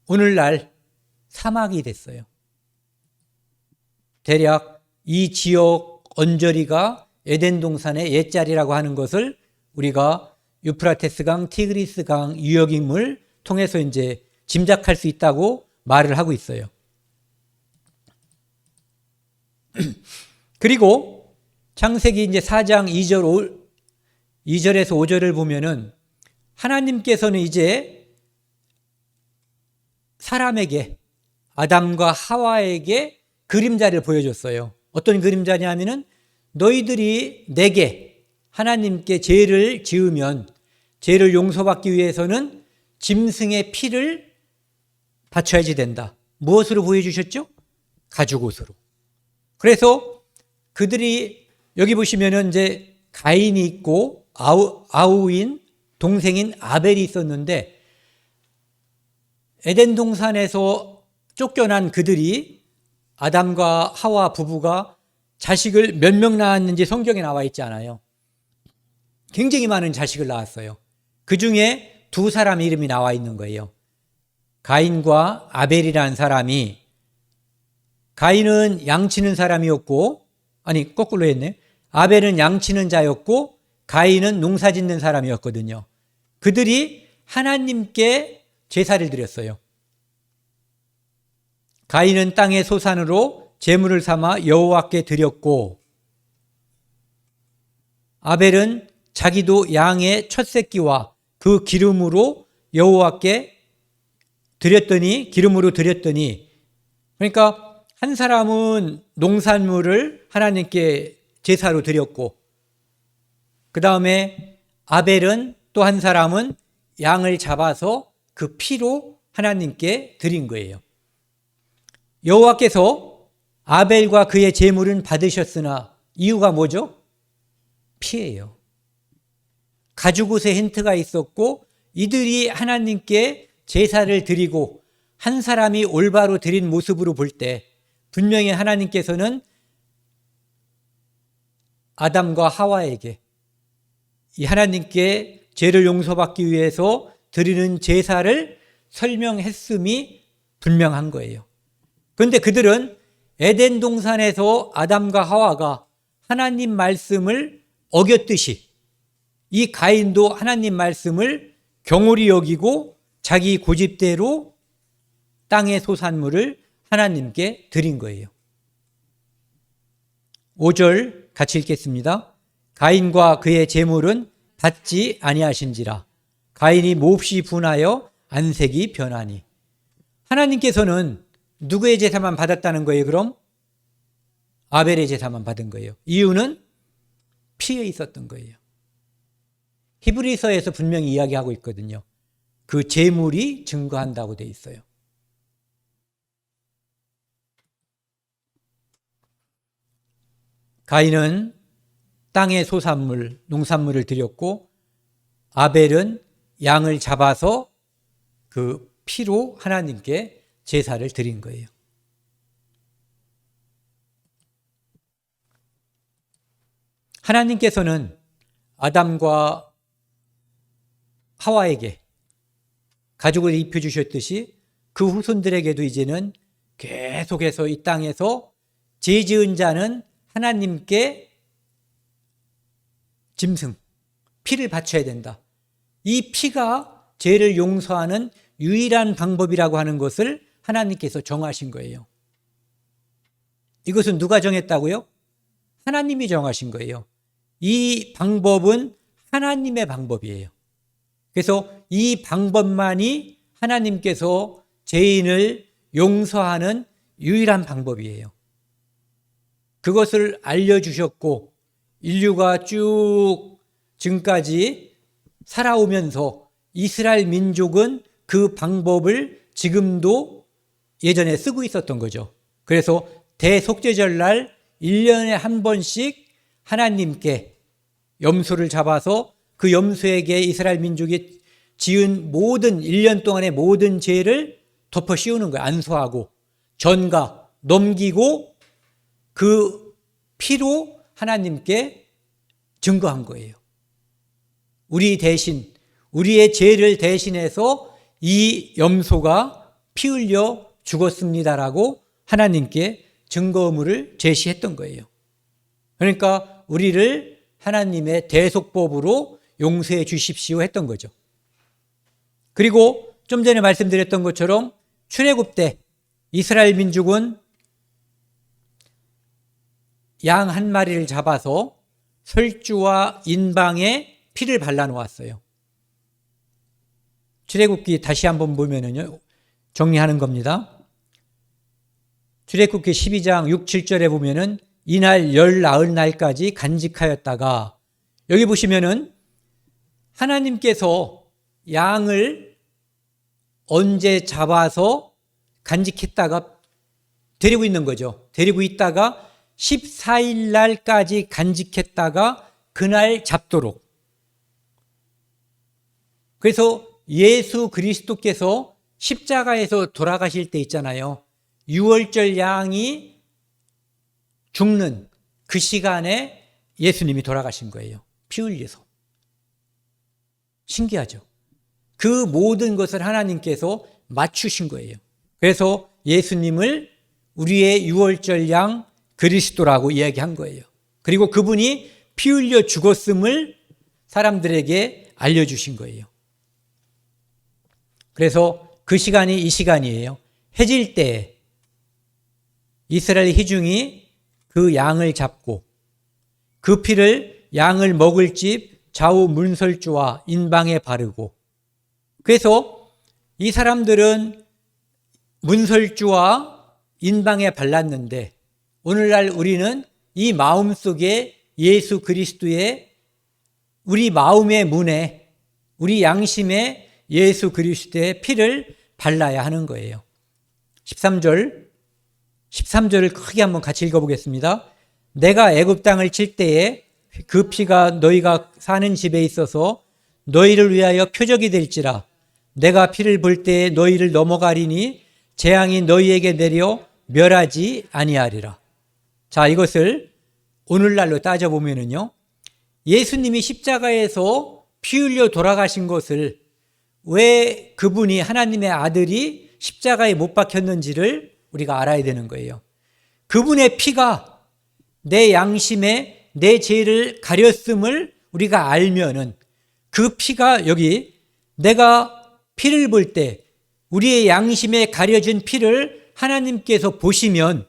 오늘날 사막이 됐어요. 대략 이 지역 언저리가 에덴 동산의 옛자리라고 하는 것을 우리가 유프라테스 강, 티그리스 강 유역임을 통해서 이제 짐작할 수 있다고 말을 하고 있어요. 그리고 창세기 이제 4장 2절에서 5절을 보면은 하나님께서는 이제 사람에게, 아담과 하와에게 그림자를 보여줬어요. 어떤 그림자냐면은 너희들이 내게, 하나님께 죄를 지으면 죄를 용서받기 위해서는 짐승의 피를 바쳐야지 된다. 무엇으로 보여주셨죠? 가죽옷으로. 그래서 그들이 여기 보시면은 이제 가인이 있고 아우인 동생인 아벨이 있었는데 에덴 동산에서 쫓겨난 그들이 아담과 하와 부부가 자식을 몇 명 낳았는지 성경에 나와 있지 않아요. 굉장히 많은 자식을 낳았어요. 그 중에 두 사람 이름이 나와 있는 거예요. 가인과 아벨이라는 사람이, 가인은 양치는 사람이었고, 아니 거꾸로 했네. 아벨은 양치는 자였고 가인은 농사 짓는 사람이었거든요. 그들이 하나님께 제사를 드렸어요. 가인은 땅의 소산으로 제물을 삼아 여호와께 드렸고, 아벨은 자기도 양의 첫 새끼와 그 기름으로 여호와께 기름으로 드렸더니, 그러니까 한 사람은 농산물을 하나님께 제사로 드렸고, 그 다음에 아벨은 또 한 사람은 양을 잡아서 그 피로 하나님께 드린 거예요. 여호와께서 아벨과 그의 제물은 받으셨으나 이유가 뭐죠? 피예요. 가죽옷에 힌트가 있었고 이들이 하나님께 제사를 드리고 한 사람이 올바로 드린 모습으로 볼 때 분명히 하나님께서는 아담과 하와에게 이 하나님께 죄를 용서받기 위해서 드리는 제사를 설명했음이 분명한 거예요. 그런데 그들은 에덴 동산에서 아담과 하와가 하나님 말씀을 어겼듯이 이 가인도 하나님 말씀을 경홀히 여기고 자기 고집대로 땅의 소산물을 하나님께 드린 거예요. 5절 같이 읽겠습니다. 가인과 그의 제물은 받지 아니하신지라 가인이 몹시 분하여 안색이 변하니. 하나님께서는 누구의 제사만 받았다는 거예요? 그럼 아벨의 제사만 받은 거예요. 이유는 피에 있었던 거예요. 히브리서에서 분명히 이야기하고 있거든요. 그 제물이 증거한다고 돼 있어요. 가인은 땅의 소산물, 농산물을 드렸고 아벨은 양을 잡아서 그 피로 하나님께 제사를 드린 거예요. 하나님께서는 아담과 하와에게 가죽을 입혀주셨듯이 그 후손들에게도 이제는 계속해서 이 땅에서 죄 지은 자는 하나님께 짐승, 피를 바쳐야 된다. 이 피가 죄를 용서하는 유일한 방법이라고 하는 것을 하나님께서 정하신 거예요. 이것은 누가 정했다고요? 하나님이 정하신 거예요. 이 방법은 하나님의 방법이에요. 그래서 이 방법만이 하나님께서 죄인을 용서하는 유일한 방법이에요. 그것을 알려주셨고 인류가 쭉 지금까지 살아오면서 이스라엘 민족은 그 방법을 지금도 예전에 쓰고 있었던 거죠. 그래서 대속죄절날 1년에 한 번씩 하나님께 염소를 잡아서 그 염소에게 이스라엘 민족이 지은 모든 1년 동안의 모든 죄를 덮어 씌우는 거예요. 안수하고 전가 넘기고 그 피로 하나님께 증거한 거예요. 우리 대신, 우리의 죄를 대신해서 이 염소가 피 흘려 죽었습니다라고 하나님께 증거물을 제시했던 거예요. 그러니까 우리를 하나님의 대속법으로 용서해 주십시오 했던 거죠. 그리고 좀 전에 말씀드렸던 것처럼 출애굽 때 이스라엘 민족은 양 한 마리를 잡아서 설주와 인방에 피를 발라놓았어요. 출애굽기 다시 한번 보면은요, 정리하는 겁니다. 출애굽기 12장 6, 7절에 보면은 이날 열 나흘 날까지 간직하였다가 여기 보시면은 하나님께서 양을 언제 잡아서 간직했다가 데리고 있는 거죠. 데리고 있다가 14일 날까지 간직했다가 그날 잡도록. 그래서 예수 그리스도께서 십자가에서 돌아가실 때 있잖아요. 유월절 양이 죽는 그 시간에 예수님이 돌아가신 거예요. 피 흘려서. 신기하죠? 그 모든 것을 하나님께서 맞추신 거예요. 그래서 예수님을 우리의 유월절 양 그리스도라고 이야기한 거예요. 그리고 그분이 피 흘려 죽었음을 사람들에게 알려주신 거예요. 그래서 그 시간이 이 시간이에요. 해질 때 이스라엘 회중이 그 양을 잡고 그 피를 양을 먹을 집 좌우 문설주와 인방에 바르고, 그래서 이 사람들은 문설주와 인방에 발랐는데 오늘날 우리는 이 마음속에 예수 그리스도의 우리 마음의 문에 우리 양심에 예수 그리스도의 피를 발라야 하는 거예요. 13절 13절을 크게 한번 같이 읽어보겠습니다. 내가 애굽 땅을 칠 때에 그 피가 너희가 사는 집에 있어서 너희를 위하여 표적이 될지라. 내가 피를 볼 때에 너희를 넘어가리니 재앙이 너희에게 내려 멸하지 아니하리라. 자, 이것을 오늘날로 따져보면요, 예수님이 십자가에서 피 흘려 돌아가신 것을 왜 그분이 하나님의 아들이 십자가에 못 박혔는지를 우리가 알아야 되는 거예요. 그분의 피가 내 양심에 내 죄를 가렸음을 우리가 알면은 그 피가 여기 내가 피를 볼 때 우리의 양심에 가려진 피를 하나님께서 보시면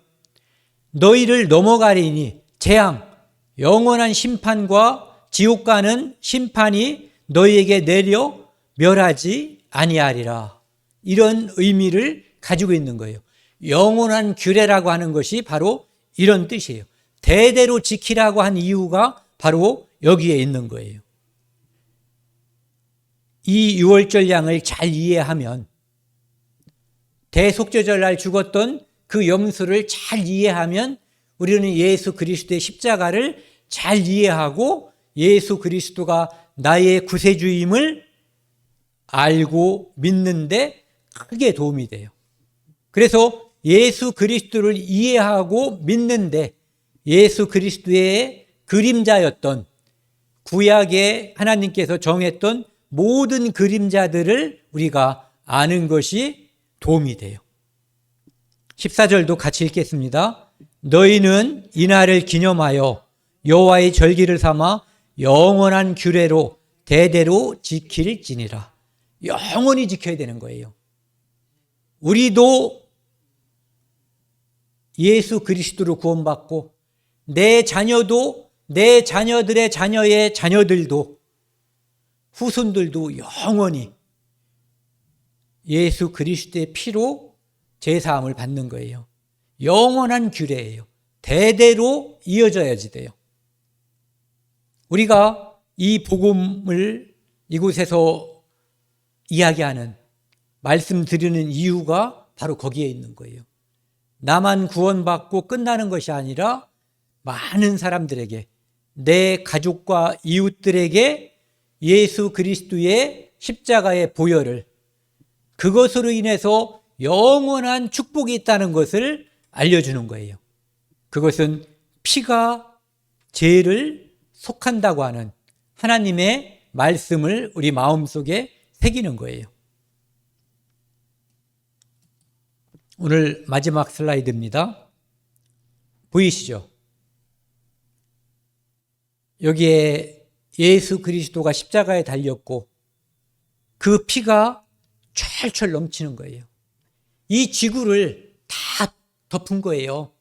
너희를 넘어가리니 재앙, 영원한 심판과 지옥 가는 심판이 너희에게 내려 멸하지 아니하리라. 이런 의미를 가지고 있는 거예요. 영원한 규례라고 하는 것이 바로 이런 뜻이에요. 대대로 지키라고 한 이유가 바로 여기에 있는 거예요. 이 유월절 양을 잘 이해하면 대속죄절 날 죽었던 그 염소를 잘 이해하면 우리는 예수 그리스도의 십자가를 잘 이해하고 예수 그리스도가 나의 구세주임을 알고 믿는데 크게 도움이 돼요. 그래서 예수 그리스도를 이해하고 믿는데 예수 그리스도의 그림자였던 구약에 하나님께서 정했던 모든 그림자들을 우리가 아는 것이 도움이 돼요. 14절도 같이 읽겠습니다. 너희는 이날을 기념하여 여호와의 절기를 삼아 영원한 규례로 대대로 지킬지니라. 영원히 지켜야 되는 거예요. 우리도 예수 그리스도로 구원받고 내 자녀도 내 자녀들의 자녀의 자녀들도 후손들도 영원히 예수 그리스도의 피로 제사함을 받는 거예요. 영원한 규례예요. 대대로 이어져야지 돼요. 우리가 이 복음을 이곳에서 이야기하는, 말씀드리는 이유가 바로 거기에 있는 거예요. 나만 구원받고 끝나는 것이 아니라 많은 사람들에게, 내 가족과 이웃들에게 예수 그리스도의 십자가의 보혈을, 그것으로 인해서 영원한 축복이 있다는 것을 알려주는 거예요. 그것은 피가 죄를 속한다고 하는 하나님의 말씀을 우리 마음속에 새기는 거예요. 오늘 마지막 슬라이드입니다. 보이시죠? 여기에 예수 그리스도가 십자가에 달렸고 그 피가 철철 넘치는 거예요. 이 지구를 다 덮은 거예요.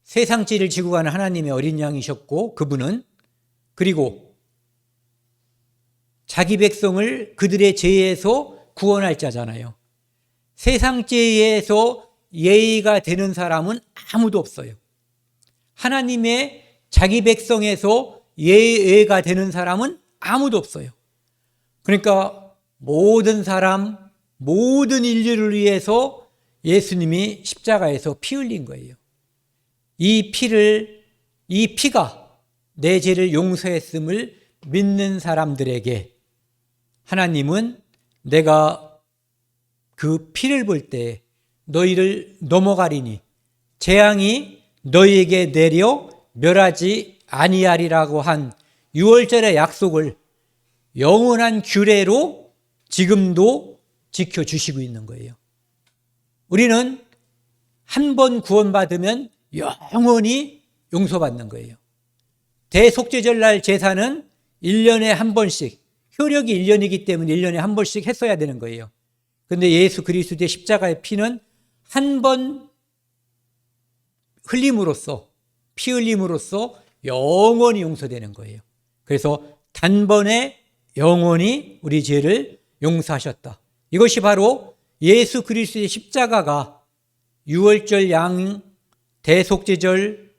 세상죄를 지고 가는 하나님의 어린 양이셨고 그분은, 그리고 자기 백성을 그들의 죄에서 구원할 자잖아요. 세상죄에서 예의가 되는 사람은 아무도 없어요. 하나님의 자기 백성에서 예의가 되는 사람은 아무도 없어요. 그러니까 모든 사람, 모든 인류를 위해서 예수님이 십자가에서 피 흘린 거예요. 이 피가 내 죄를 용서했음을 믿는 사람들에게 하나님은 내가 그 피를 볼 때 너희를 넘어가리니 재앙이 너희에게 내려 멸하지 아니하리라고 한 유월절의 약속을 영원한 규례로 지금도 지켜주시고 있는 거예요. 우리는 한 번 구원받으면 영원히 용서받는 거예요. 대속죄절 날 제사는 1년에 한 번씩, 효력이 1년이기 때문에 1년에 한 번씩 했어야 되는 거예요. 그런데 예수 그리스도의 십자가의 피는 한 번 흘림으로써, 피 흘림으로써 영원히 용서되는 거예요. 그래서 단번에 영원히 우리 죄를 용서하셨다. 이것이 바로 예수 그리스도의 십자가가 유월절 양, 대속죄절,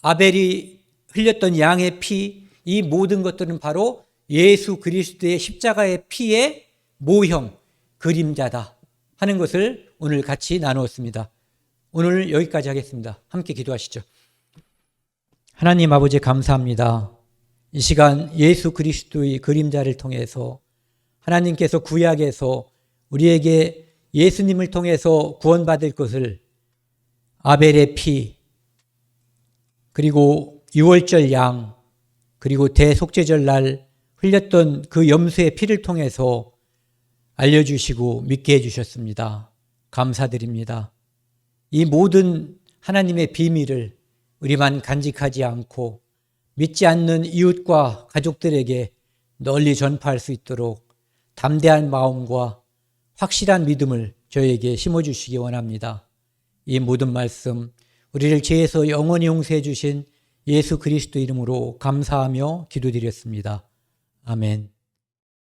아벨이 흘렸던 양의 피, 이 모든 것들은 바로 예수 그리스도의 십자가의 피의 모형, 그림자다. 하는 것을 오늘 같이 나누었습니다. 오늘 여기까지 하겠습니다. 함께 기도하시죠. 하나님 아버지 감사합니다. 이 시간 예수 그리스도의 그림자를 통해서 하나님께서 구약에서 우리에게 예수님을 통해서 구원받을 것을 아벨의 피, 그리고 유월절 양, 그리고 대속죄절 날 흘렸던 그 염소의 피를 통해서 알려주시고 믿게 해주셨습니다. 감사드립니다. 이 모든 하나님의 비밀을 우리만 간직하지 않고 믿지 않는 이웃과 가족들에게 널리 전파할 수 있도록 담대한 마음과 확실한 믿음을 저에게 심어주시기 원합니다. 이 모든 말씀 우리를 죄에서 영원히 용서해 주신 예수 그리스도 이름으로 감사하며 기도드렸습니다. 아멘.